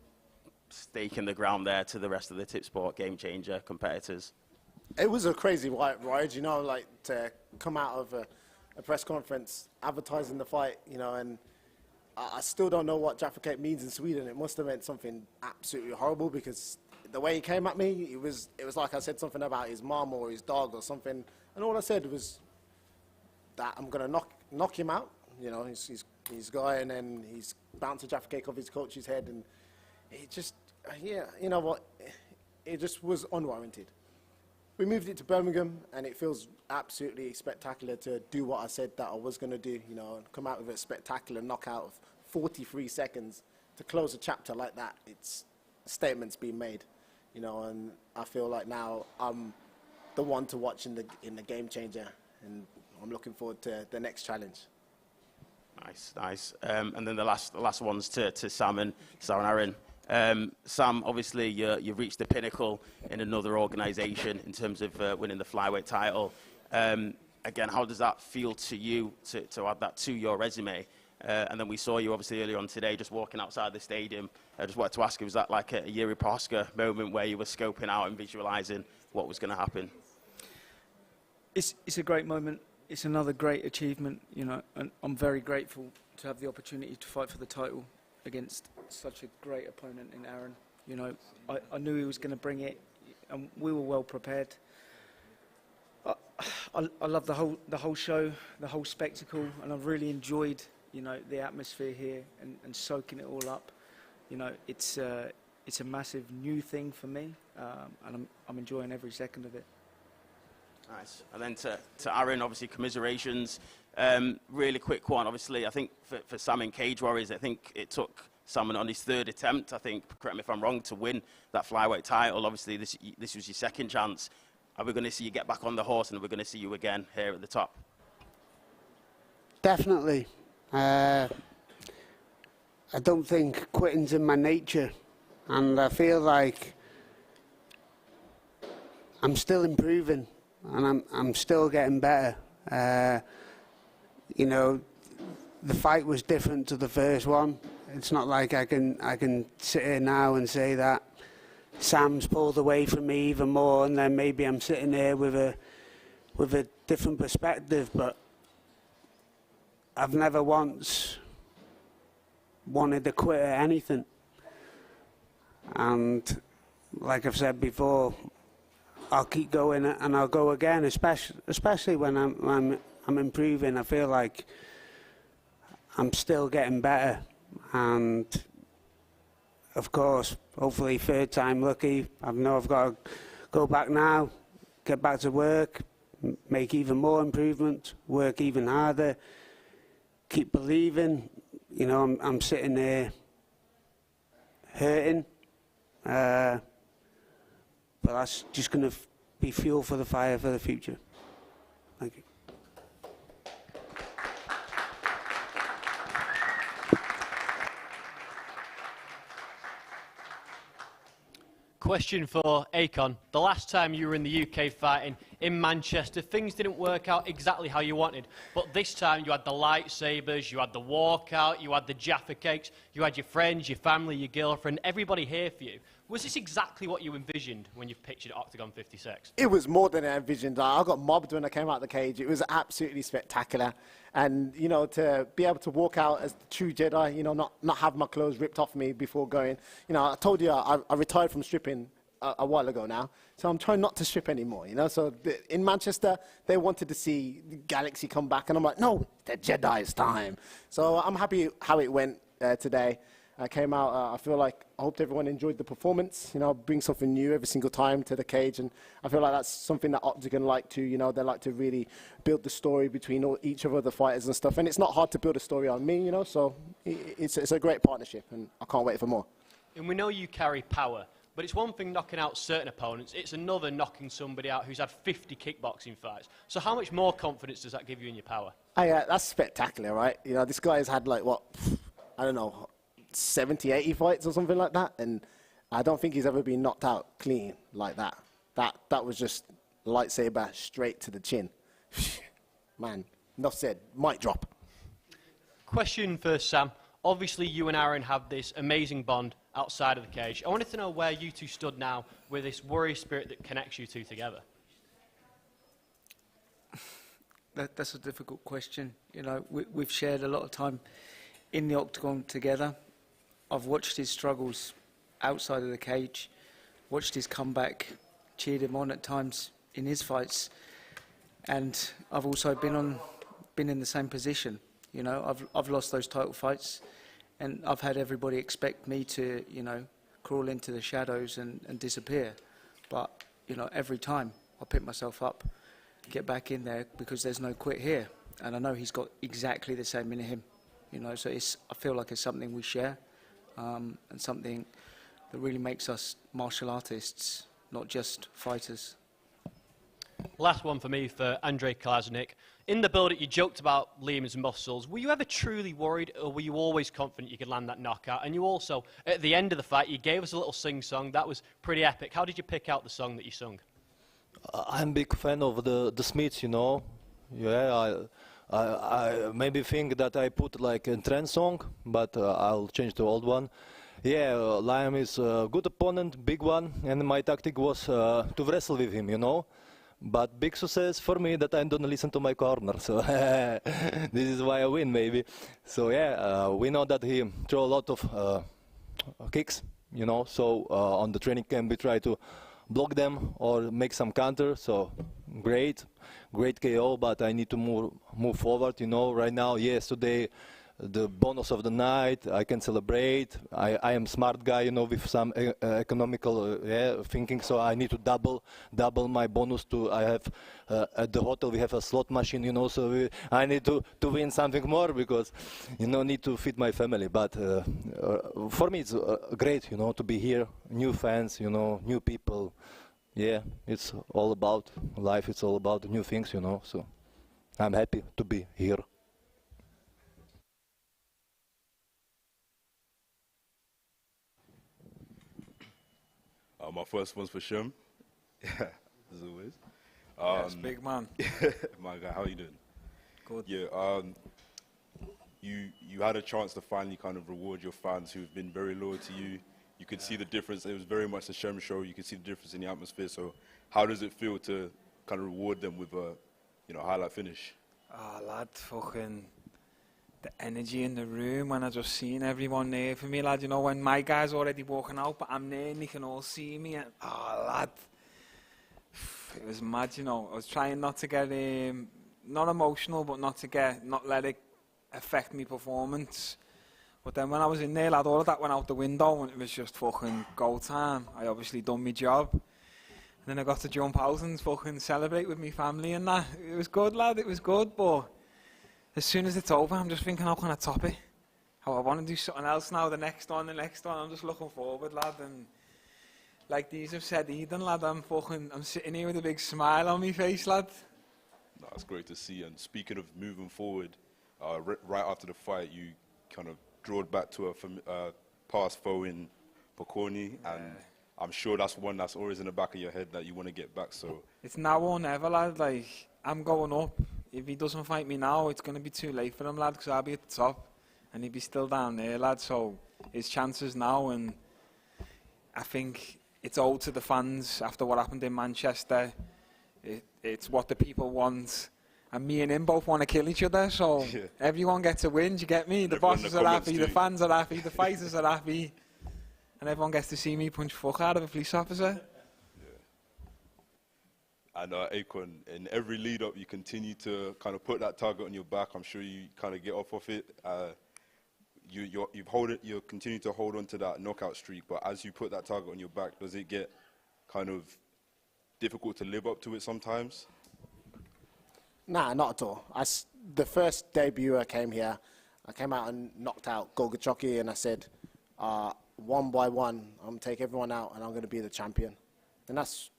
stake in the ground there to the rest of the Tip Sport game changer competitors? It was a crazy ride, you know, like to come out of a press conference advertising the fight, you know, and I still don't know what Jaffa means in Sweden. It must have meant something absolutely horrible because the way he came at me, it was like I said something about his mom or his dog or something, and all I said was that I'm gonna knock him out. You know, he's going and he's bounced a Jaffa cake off his coach's head, and it just, yeah, you know what, it just was unwarranted. We moved it to Birmingham, and it feels absolutely spectacular to do what I said that I was going to do, you know, and come out with a spectacular knockout of 43 seconds to close a chapter like that. It's a statement's been made, you know, and I feel like now I'm the one to watch in the game changer, and I'm looking forward to the next challenge. Nice, nice. And then the last one's to Sam and Aaron. Sam, obviously, you've reached the pinnacle in another organisation in terms of winning the flyweight title. Again, how does that feel to you to add that to your resume? And then we saw you, obviously, earlier on today, just walking outside the stadium. I just wanted to ask you, was that like a Yuri Proska moment where you were scoping out and visualising what was going to happen? It's a great moment. It's another great achievement, you know, and I'm very grateful to have the opportunity to fight for the title against such a great opponent in Aaron. You know, I knew he was going to bring it, and we were well prepared. I love the whole show, the whole spectacle, and I've really enjoyed, you know, the atmosphere here and soaking it all up. You know, it's a massive new thing for me, and I'm enjoying every second of it. Nice. And then to Aaron, obviously, commiserations. Really quick one, obviously, I think for Sam in Cage Warriors, I think it took Sam on his third attempt, I think, correct me if I'm wrong, to win that flyweight title. Obviously, this was your second chance. Are we going to see you get back on the horse, and are we going to see you again here at the top? Definitely. I don't think quitting's in my nature, and I feel like I'm still improving, and I'm still getting better. You know, the fight was different to the first one. It's not like I can sit here now and say that Sam's pulled away from me even more, and then maybe I'm sitting here with a different perspective. But I've never once wanted to quit at anything. And like I've said before, I'll keep going and I'll go again, especially when I'm improving. I feel like I'm still getting better, and of course, hopefully third time lucky. I know I've got to go back now, get back to work, make even more improvements, work even harder, keep believing. You know, I'm sitting there hurting, but that's just going to be fuel for the fire for the future. Thank you. Question for Akon. The last time you were in the UK fighting in Manchester, things didn't work out exactly how you wanted. But this time you had the lightsabers, you had the walkout, you had the Jaffa cakes, you had your friends, your family, your girlfriend, everybody here for you. Was this exactly what you envisioned when you pictured Octagon 56? It was more than I envisioned. I got mobbed when I came out of the cage. It was absolutely spectacular. And, you know, to be able to walk out as the true Jedi, you know, not have my clothes ripped off me before going. You know, I told you I retired from stripping a while ago now. So I'm trying not to strip anymore, you know. So in Manchester, they wanted to see the Galaxy come back. And I'm like, no, the Jedi's time. So I'm happy how it went today. I came out, I hoped everyone enjoyed the performance. You know, bring something new every single time to the cage, and I feel like that's something that Octagon like to, you know, they like to really build the story between each of the fighters and stuff, and it's not hard to build a story on me, you know, so it's a great partnership, and I can't wait for more. And we know you carry power, but it's one thing knocking out certain opponents, it's another knocking somebody out who's had 50 kickboxing fights. So how much more confidence does that give you in your power? That's spectacular, right? You know, this guy has had like, what, I don't know, 70, 80 fights or something like that, and I don't think he's ever been knocked out clean like that. That was just lightsaber straight to the chin. Man, enough said. Mic drop. Question for Sam. Obviously, you and Aaron have this amazing bond outside of the cage. I wanted to know where you two stood now with this warrior spirit that connects you two together. That's a difficult question. You know, we've shared a lot of time in the octagon together. I've watched his struggles outside of the cage, watched his comeback, cheered him on at times in his fights, and I've also been in the same position. You know, I've lost those title fights, and I've had everybody expect me to, you know, crawl into the shadows and disappear. But, you know, every time I pick myself up, get back in there, because there's no quit here. And I know he's got exactly the same in him. You know, so I feel like it's something we share, and something that really makes us martial artists, not just fighters. Last one for me for Andrei Kalaznik. In the build-up, you joked about Liam's muscles. Were you ever truly worried, or were you always confident you could land that knockout? And you also, at the end of the fight, you gave us a little sing-song. That was pretty epic. How did you pick out the song that you sung? I'm a big fan of the Smiths, you know. Yeah, I maybe think that I put like a trend song, but I'll change the old one. Yeah, Liam is a good opponent, big one, and my tactic was to wrestle with him, you know. But big success for me that I don't listen to my corner, so this is why I win, maybe. So yeah, we know that he throw a lot of kicks, you know. So on the training camp we try to block them or make some counter. So great KO, but I need to move forward, you know. Right now, yes, today the bonus of the night, I can celebrate. I am smart guy, you know, with some economical thinking, so I need to double my bonus. I have at the hotel we have a slot machine, you know, so I need to win something more because, you know, need to feed my family. But for me it's great, you know, to be here, new fans, you know, new people. Yeah, it's all about life. It's all about new things, you know. So I'm happy to be here. My first one's for Shem. Yeah, as always. Yes, big man. My guy, how you doing? Good. Yeah, you had a chance to finally kind of reward your fans who've been very loyal to you. You could see the difference. It was very much the Shem show. You could see the difference in the atmosphere. So how does it feel to kind of reward them with a, you know, highlight finish? Lad, fucking the energy in the room when I just seen everyone there for me, lad. You know, when my guys already walking out, but I'm there and they can all see me. And, lad, it was mad, you know. I was trying not to get, not emotional, but not let it affect me performance. But then when I was in there, lad, all of that went out the window and it was just fucking go time. I obviously done my job. And then I got to jump out and fucking celebrate with my family and that. It was good, lad, it was good, but as soon as it's over, I'm just thinking, how can I top it? How I want to do something else now, the next one. I'm just looking forward, lad. And like these have said, Eden, lad, I'm sitting here with a big smile on my face, lad. No, it's great to see. And speaking of moving forward, right after the fight, you kind of drawed back to a past foe in Pokorny, and I'm sure that's one that's always in the back of your head that you want to get back. So it's now or never, lad. Like, I'm going up. If he doesn't fight me now, it's going to be too late for him, lad, because I'll be at the top and he'll be still down there, lad. So his chances now, and I think it's owed to the fans after what happened in Manchester. It's what the people want. And me and him both want to kill each other, so everyone gets a win, you get me? The bosses are happy, the fans are happy, the fighters are happy, and everyone gets to see me punch fuck out of a police officer. And Akon, in every lead-up, you continue to kind of put that target on your back. I'm sure you kind of get off of it. You continue to hold on to that knockout streak, but as you put that target on your back, does it get kind of difficult to live up to it sometimes? Nah, not at all. The first debut I came here, I came out and knocked out Golgachoki, and I said, one by one, I'm going to take everyone out and I'm going to be the champion. And that's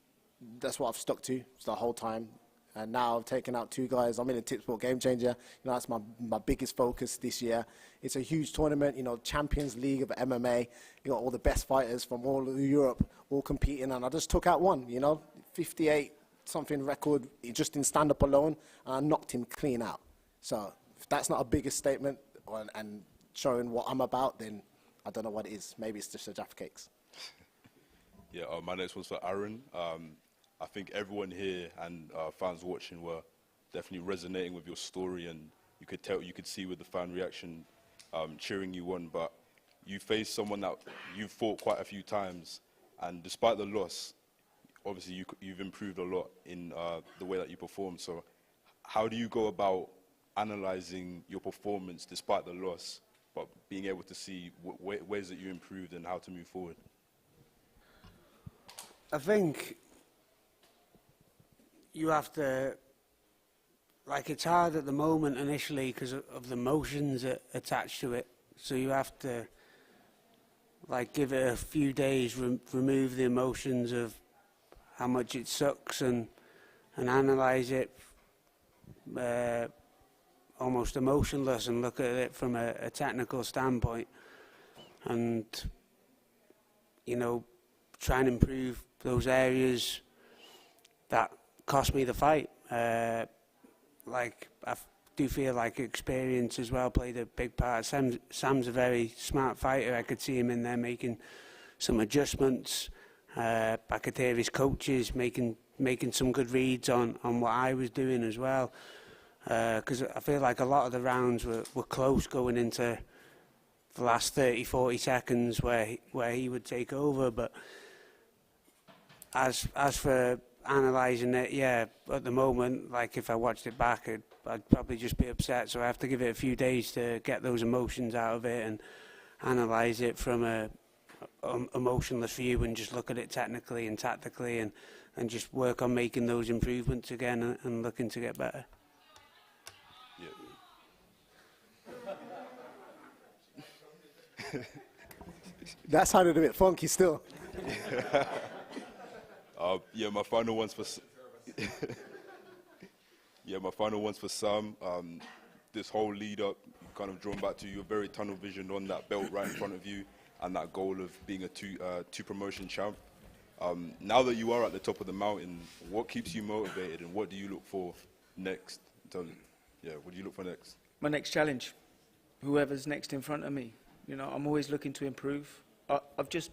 what I've stuck to the whole time. And now I've taken out 2 guys. I'm in a Tipsport Game Changer. You know, that's my biggest focus this year. It's a huge tournament, you know, Champions League of MMA. You got all the best fighters from all of Europe all competing, and I just took out one, you know, 58-something record just in stand-up alone, and I knocked him clean out. So if that's not a bigger statement and showing what I'm about, then I don't know what it is. Maybe it's just the Jaffa Cakes. Yeah, my next one's for Aaron. I think everyone here and fans watching were definitely resonating with your story, and you could see with the fan reaction cheering you on. But you faced someone that you've fought quite a few times, and despite the loss, obviously you've improved a lot in the way that you perform. So how do you go about analyzing your performance despite the loss, but being able to see ways that you improved and how to move forward? I think you have to, like, it's hard at the moment initially because of the emotions attached to it. So you have to, like, give it a few days, remove the emotions of how much it sucks and analyse it almost emotionless and look at it from a technical standpoint and, you know, try and improve those areas that cost me the fight. Like, I do feel like experience as well played a big part. Sam's a very smart fighter. I could see him in there making some adjustments. I could hear his coaches making some good reads on what I was doing as well. Because I feel like a lot of the rounds were close going into the last 30, 40 seconds where he would take over. But as for analysing it, yeah, at the moment, like if I watched it back, I'd probably just be upset. So I have to give it a few days to get those emotions out of it and analyse it from a emotionless view and just look at it technically and tactically and just work on making those improvements again and looking to get better. That sounded a bit funky still. Yeah, my final one's for Sam. This whole lead up, kind of drawn back to you, very tunnel vision on that belt right in front of you, and that goal of being a two promotion champ. Now that you are at the top of the mountain, what keeps you motivated, and what do you look for next? What do you look for next? My next challenge, whoever's next in front of me. You know, I'm always looking to improve. I've just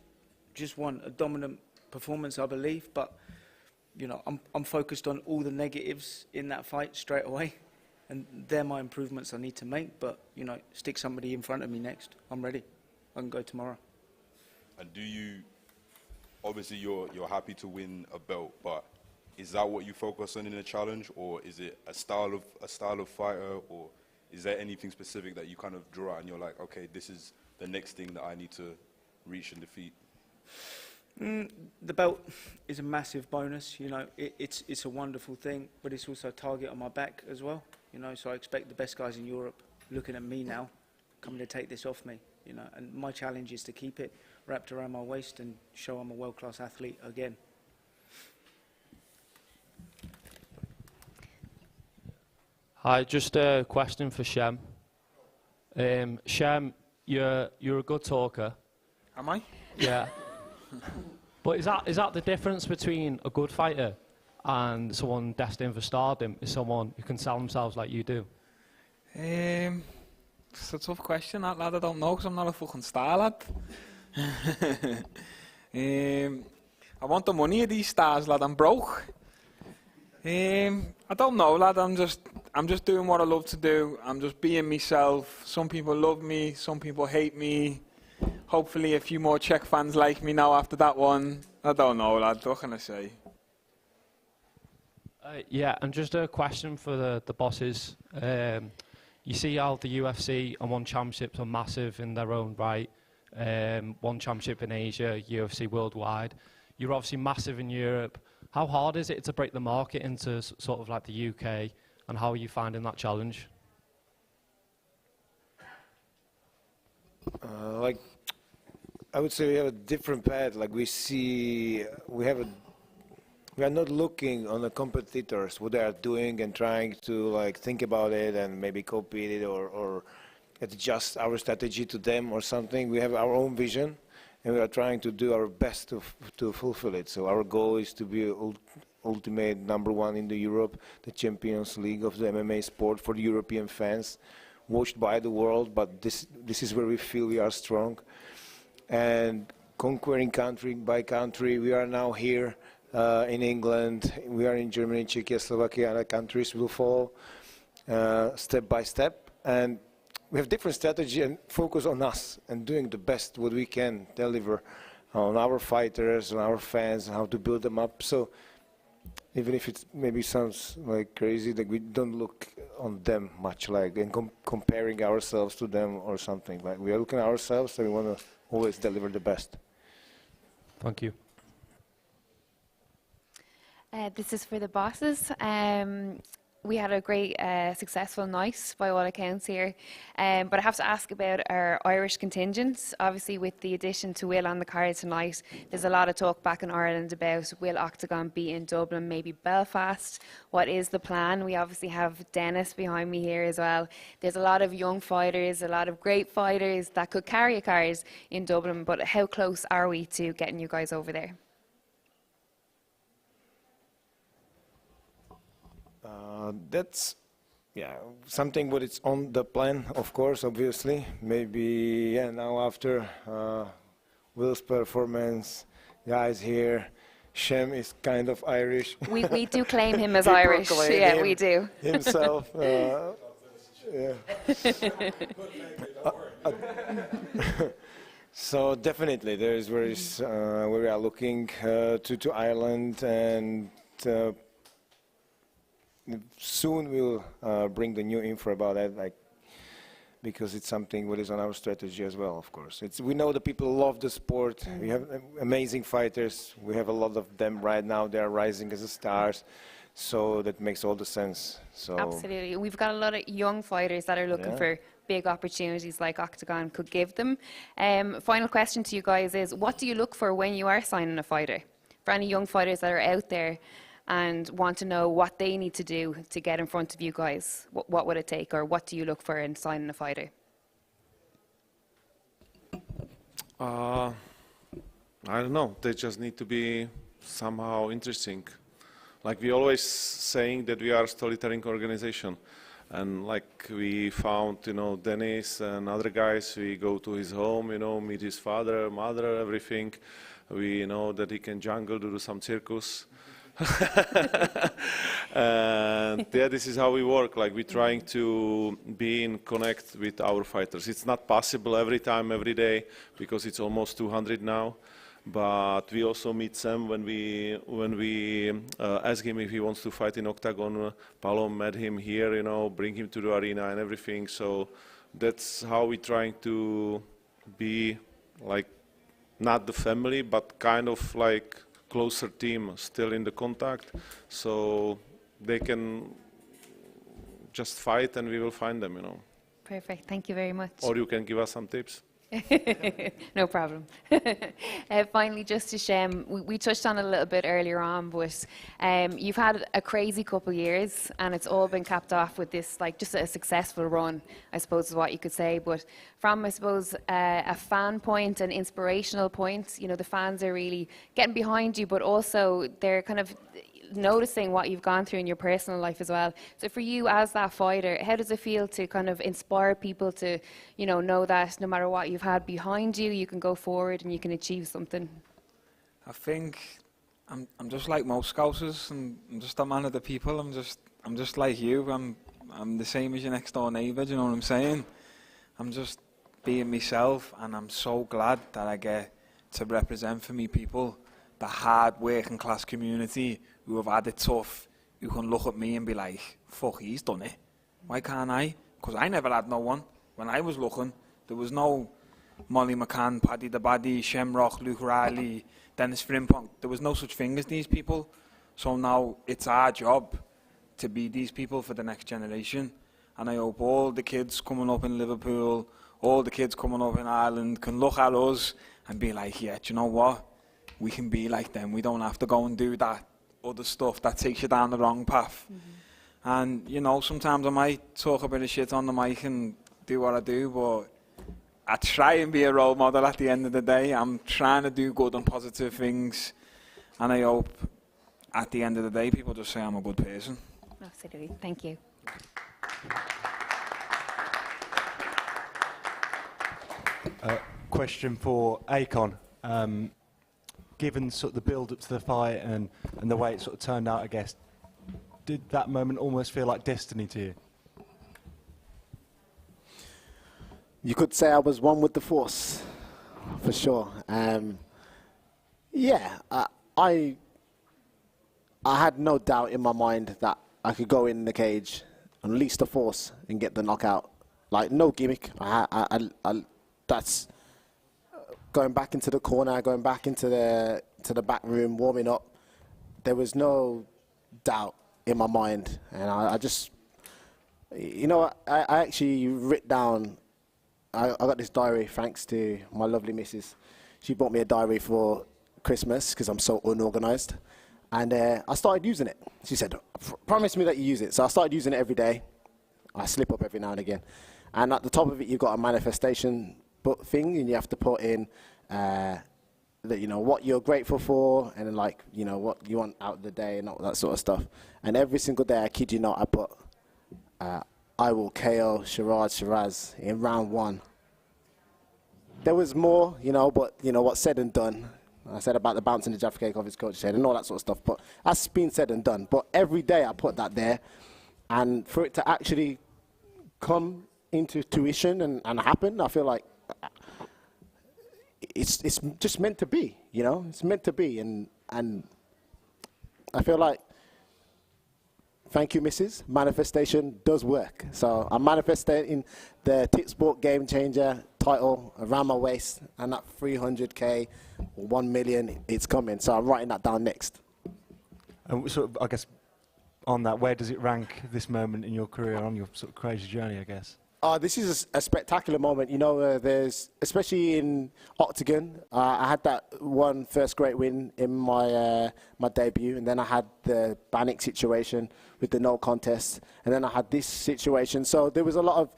won a dominant performance, I believe, but you know, I'm focused on all the negatives in that fight straight away, and they're my improvements I need to make. But you know, stick somebody in front of me next. I'm ready. I can go tomorrow. And do you? Obviously, you're happy to win a belt, but is that what you focus on in a challenge, or is it a style of fighter, or is there anything specific that you kind of draw out and you're like, okay, this is the next thing that I need to reach and defeat? The belt is a massive bonus. You know, it's a wonderful thing, but it's also a target on my back as well. You know, so I expect the best guys in Europe looking at me now, coming to take this off me. You know, and my challenge is to keep it wrapped around my waist and show I'm a world-class athlete again. Hi, just a question for Shem. Shem, you're a good talker. Am I? Yeah. But is that the difference between a good fighter and someone destined for stardom? Is someone who can sell themselves like you do? It's a tough question, that lad. I don't know, because I'm not a fucking star, lad. I want the money of these stars, lad. I'm broke. I don't know, lad. I'm just doing what I love to do. I'm just being myself. Some people love me, some people hate me. Hopefully a few more Czech fans like me now after that one. I don't know, lad. What can I say? Yeah, and just a question for the bosses. You see how the UFC and One Championships are massive in their own right. One Championship in Asia, UFC worldwide. You're obviously massive in Europe. How hard is it to break the market into sort of like the UK, and how are you finding that challenge? Like, I would say we have a different path. Like we are not looking on the competitors, what they are doing, and trying to like think about it and maybe copy it or adjust our strategy to them or something. We have our own vision, and we are trying to do our best to fulfill it. So our goal is to be ultimate #1 in the Europe, the Champions League of the MMA sport for the European fans, watched by the world. But this is where we feel we are strong, and conquering country by country. We are now here in England. We are in Germany, Czechia, Slovakia, other countries will follow step by step. And we have different strategy and focus on us and doing the best what we can deliver on our fighters, on our fans, and how to build them up. So even if it maybe sounds like crazy, like we don't look on them much, like and comparing ourselves to them or something. Like we are looking at ourselves, and we want to always deliver the best. Thank you. This is for the bosses. We had a great, successful night by all accounts here. But I have to ask about our Irish contingent. Obviously, with the addition to Will on the card tonight, there's a lot of talk back in Ireland about will OKTAGON be in Dublin, maybe Belfast? What is the plan? We obviously have Dennis behind me here as well. There's a lot of young fighters, a lot of great fighters that could carry a card in Dublin, but how close are we to getting you guys over there? That's something what it's on the plan, of course, obviously. Maybe now after Will's performance, guys here, Shem is kind of Irish. We do claim him as Irish. Yeah, we do. Himself. So definitely there is where we are looking to Ireland, and soon we'll bring the new info about that, like, because it's something what is on our strategy as well, of course. We know the people love the sport. We have amazing fighters. We have a lot of them right now. They are rising as stars. So that makes all the sense. So absolutely. We've got a lot of young fighters that are looking for big opportunities like OKTAGON could give them. Final question to you guys is, what do you look for when you are signing a fighter? For any young fighters that are out there and want to know what they need to do to get in front of you guys, what would it take, or what do you look for in signing a fighter? I don't know. They just need to be somehow interesting. Like we always saying that we are a storytelling organization, and like we found, Dennis and other guys. We go to his home, meet his father, mother, everything. We know that he can jungle, do some circus. And this is how we work. Like we're trying to be in connect with our fighters. It's not possible every time, every day, because it's almost 200 now. But we also meet Sam when we ask him if he wants to fight in OKTAGON. Paolo met him here, bring him to the arena and everything. So that's how we're trying to be like not the family, but kind of like closer team, still in the contact, so they can just fight and we will find them, Perfect. Thank you very much. Or you can give us some tips. No problem. Finally, just to Shem, we touched on it a little bit earlier on, but you've had a crazy couple of years, and it's all been capped off with this, like, just a successful run, I suppose is what you could say. But from, I suppose, a fan point, an inspirational point, the fans are really getting behind you, but also they're kind of noticing what you've gone through in your personal life as well. So for you as that fighter, how does it feel to kind of inspire people to, know that no matter what you've had behind you, you can go forward and you can achieve something? I think I'm just like most Scousers, and I'm just a man of the people. I'm just like you. I'm the same as your next door neighbour. Do you know what I'm saying? I'm just being myself, and I'm so glad that I get to represent for me people, the hard working class community who have had it tough, who can look at me and be like, fuck, he's done it. Why can't I? Because I never had no one. When I was looking, there was no Molly McCann, Paddy the Baddy, Shamrock, Luke Riley, Dennis Frimpong. There was no such thing as these people. So now it's our job to be these people for the next generation. And I hope all the kids coming up in Liverpool, all the kids coming up in Ireland can look at us and be like, yeah, do you know what? We can be like them. We don't have to go and do that other stuff that takes you down the wrong path. And, you know, sometimes I might talk a bit of shit on the mic and do what I do, but I try and be a role model at the end of the day. I'm trying to do good and positive things, and I hope at the end of the day people just say I'm a good person. Absolutely. Thank you. Question for Akon. Given sort of the build up to the fight and the way it sort of turned out, I guess, did that moment almost feel like destiny to you? You could say I was one with the force, for sure. Yeah, I had no doubt in my mind that I could go in the cage, unleash the force, and get the knockout. Like, no gimmick. That's going back into the corner, going back into the back room, warming up. There was no doubt in my mind, and I just, you know, I actually writ down. I got this diary thanks to my lovely missus. She bought me a diary for Christmas because I'm so unorganized, and I started using it. She said, "Promise me that you use it." So I started using it every day. I slip up every now and again, and at the top of it, you've got a manifestation thing, and you have to put in that, you know, what you're grateful for, and then, like, you know, what you want out of the day and all that sort of stuff. And every single day, I kid you not, I put I will KO Shiraz in round 1. There was more, you know, but, you know, what's said and done. I said about the bouncing the Jaffa cake off his coach's head and all that sort of stuff, but that's been said and done. But every day I put that there, and for it to actually come into tuition and happen, I feel like it's just meant to be, you know? It's meant to be, and I feel like, thank you, Mrs. Manifestation does work. So I'm manifesting the Tip Sport Game Changer title around my waist, and that 300k or 1 million, it's coming. So I'm writing that down next. And sort of, I guess, on that, where does it rank this moment in your career, on your sort of crazy journey, I guess? This is a spectacular moment. You know, there's, especially in OKTAGON, I had that one first great win in my my debut, and then I had the Bannock situation with the no contest, and then I had this situation. So there was a lot of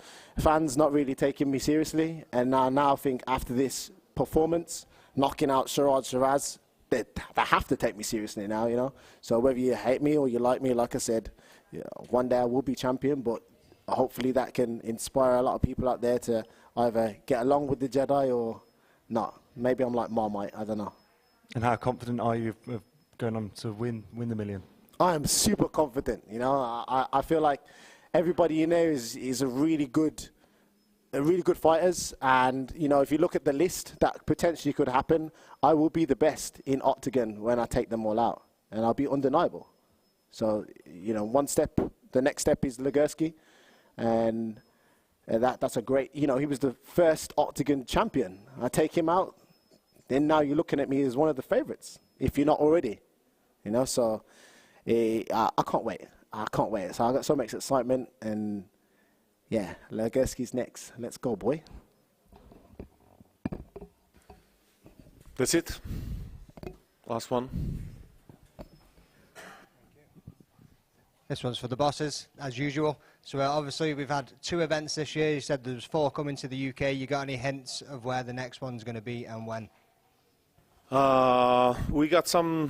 fans not really taking me seriously, and now I think after this performance, knocking out Shiraz, they have to take me seriously now, you know. So whether you hate me or you like me, like I said, yeah, one day I will be champion, but hopefully that can inspire a lot of people out there to either get along with the Jedi or not. Maybe I'm like Marmite, I don't know. And how confident are you of going on to win the million? I am super confident, you know. I feel like everybody in there is a really good fighters, and, you know, if you look at the list that potentially could happen, I will be the best in OKTAGON when I take them all out, and I'll be undeniable. So, you know, the next step is Legursky. And that's a great, you know, he was the first OKTAGON champion. I take him out, then now you're looking at me as one of the favorites, if you're not already, you know. So I can't wait. I can't wait. So I got so much excitement, and yeah, Legursky's next. Let's go, boy. That's it. Last one. This one's for the bosses, as usual. So obviously we've had 2 events this year. You said there's 4 coming to the UK. You got any hints of where the next one's going to be and when? We got some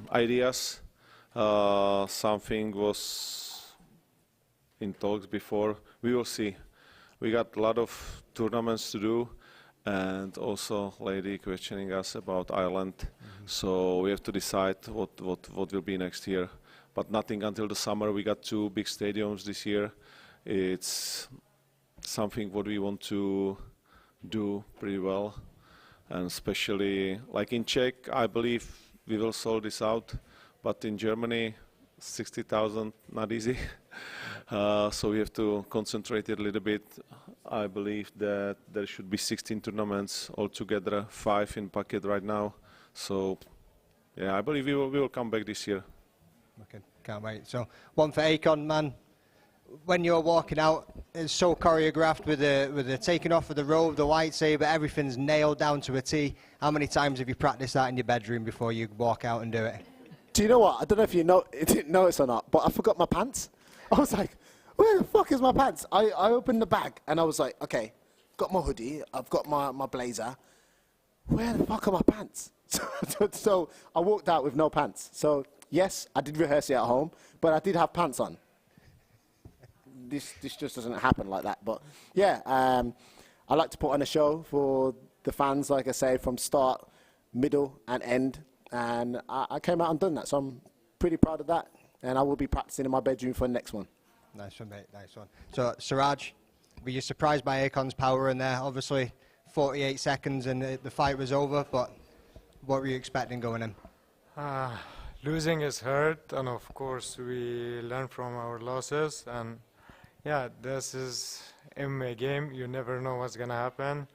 ideas. Something was in talks before. We will see. We got a lot of tournaments to do, and also lady questioning us about Ireland. So we have to decide what will be next year. But nothing until the summer. We got 2 big stadiums this year. It's something what we want to do pretty well, and especially like in Czech, I believe we will sort this out. But in Germany, 60,000, not easy. So we have to concentrate it a little bit. I believe that there should be 16 tournaments altogether, 5 in pocket right now. So, yeah, I believe we will come back this year. Okay, can't wait. So, one for Akon, man. When you're walking out, it's so choreographed with the taking off of the robe, the lightsaber, everything's nailed down to a T. How many times have you practiced that in your bedroom before you walk out and do it? Do you know what? I don't know if you didn't notice or not, but I forgot my pants. I was like, where the fuck is my pants? I opened the bag and I was like, okay, got my hoodie, I've got my blazer. Where the fuck are my pants? So I walked out with no pants. So yes, I did rehearse it at home, but I did have pants on. This just doesn't happen like that. But yeah, I like to put on a show for the fans, like I say, from start, middle and end. And I came out and done that, so I'm pretty proud of that. And I will be practicing in my bedroom for the next one. Nice one, mate. Nice one. So, Siraj, were you surprised by Akon's power in there? Obviously, 48 seconds and the fight was over, but what were you expecting going in? Losing is hurt, and of course, we learn from our losses. And yeah, this is MMA game. You never know what's going to happen.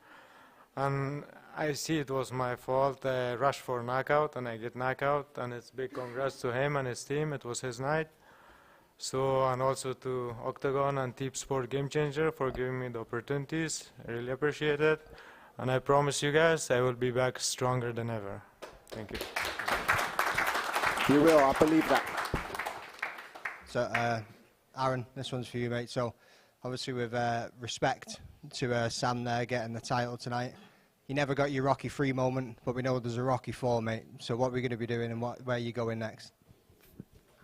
And I see it was my fault. I rushed for knockout and I get knockout, and it's big congrats to him and his team. It was his night. So, and also to Octagon and Team Sport Game Changer for giving me the opportunities. I really appreciate it. And I promise you guys I will be back stronger than ever. Thank you. You will, I believe that. So, Aaron, this one's for you, mate. So, obviously with respect to Sam there getting the title tonight, you never got your Rocky 3 moment, but we know there's a Rocky 4, mate. So what are we going to be doing and where are you going next?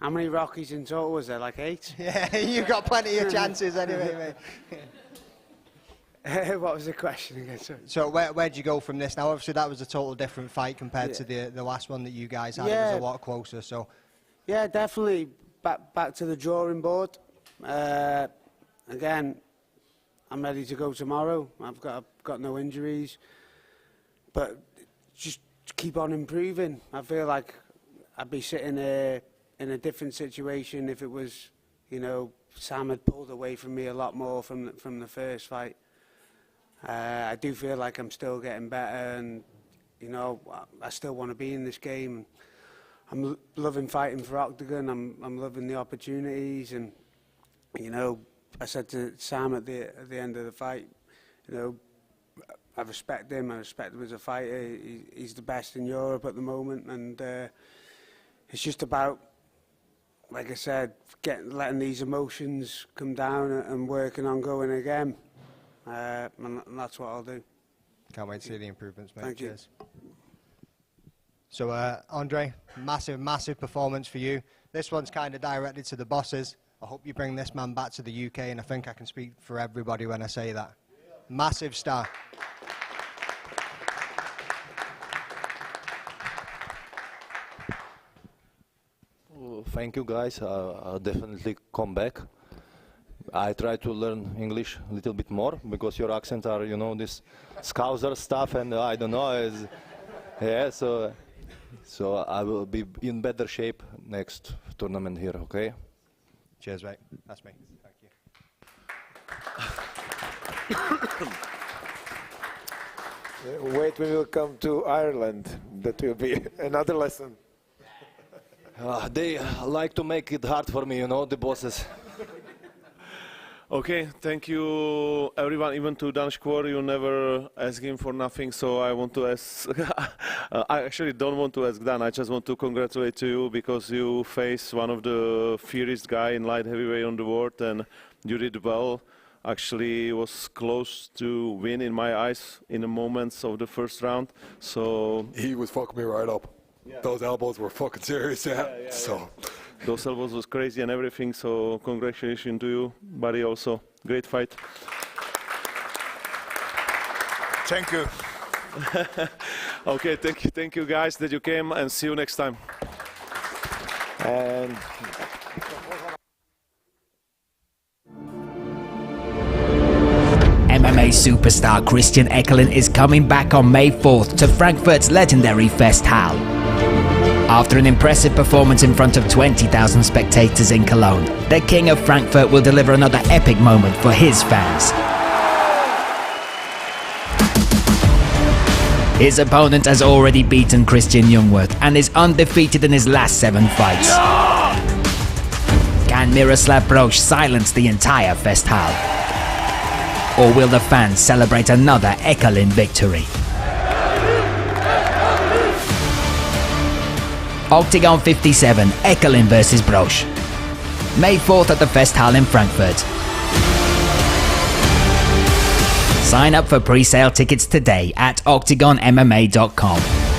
How many Rockies in total was there? Like 8? Yeah, you've got plenty of chances anyway, mate. What was the question again? Sorry. So where'd you go from this? Now, obviously, that was a total different fight compared to the last one that you guys had. Yeah. It was a lot closer, so... Yeah, definitely back to the drawing board. Again, I'm ready to go tomorrow. I've got no injuries. But just keep on improving. I feel like I'd be sitting in a different situation if it was, you know, Sam had pulled away from me a lot more from the first fight. I do feel like I'm still getting better, and you know, I still want to be in this game. I'm loving fighting for Octagon. I'm loving the opportunities, and you know, I said to Sam at the end of the fight, you know, I respect him. I respect him as a fighter. He's the best in Europe at the moment, and it's just about, like I said, letting these emotions come down and working on going again. And that's what I'll do. Can't wait to see the improvements, mate. Thank Cheers. So, Andre, massive performance for you. This one's kind of directed to the bosses. I hope you bring this man back to the UK, and I think I can speak for everybody when I say that. Massive star. Well, thank you, guys. I'll definitely come back. I try to learn English a little bit more because your accents are, you know, this Scouser stuff, and I don't know. Yeah, so I will be in better shape next tournament here. Okay. Cheers, mate. That's me. Thank you. Wait, we will come to Ireland. That will be another lesson. They like to make it hard for me, you know, the bosses. Okay, thank you everyone, even to Dan Škvor. You never ask him for nothing, so I want to ask, I actually don't want to ask Dan, I just want to congratulate you because you face one of the fiercest guy in light heavyweight on the world, and you did well. Actually was close to win in my eyes in the moments of the first round, so... He was fucking me right up. Yeah. Those elbows were fucking serious, yeah. So... Those elbows was crazy and everything, so congratulations to you, buddy, also. Great fight. Thank you. Okay, thank you guys that you came, and see you next time. And MMA superstar Christian Ekelin is coming back on May 4th to Frankfurt's legendary Festhalle. After an impressive performance in front of 20,000 spectators in Cologne, the King of Frankfurt will deliver another epic moment for his fans. His opponent has already beaten Christian Jungwirth and is undefeated in his last 7 fights. Can Miroslav Brož silence the entire Festhalle? Or will the fans celebrate another Ekelin victory? Octagon 57, Ekelin vs Brož. May 4th at the Festhalle in Frankfurt. Sign up for pre-sale tickets today at octagonmma.com.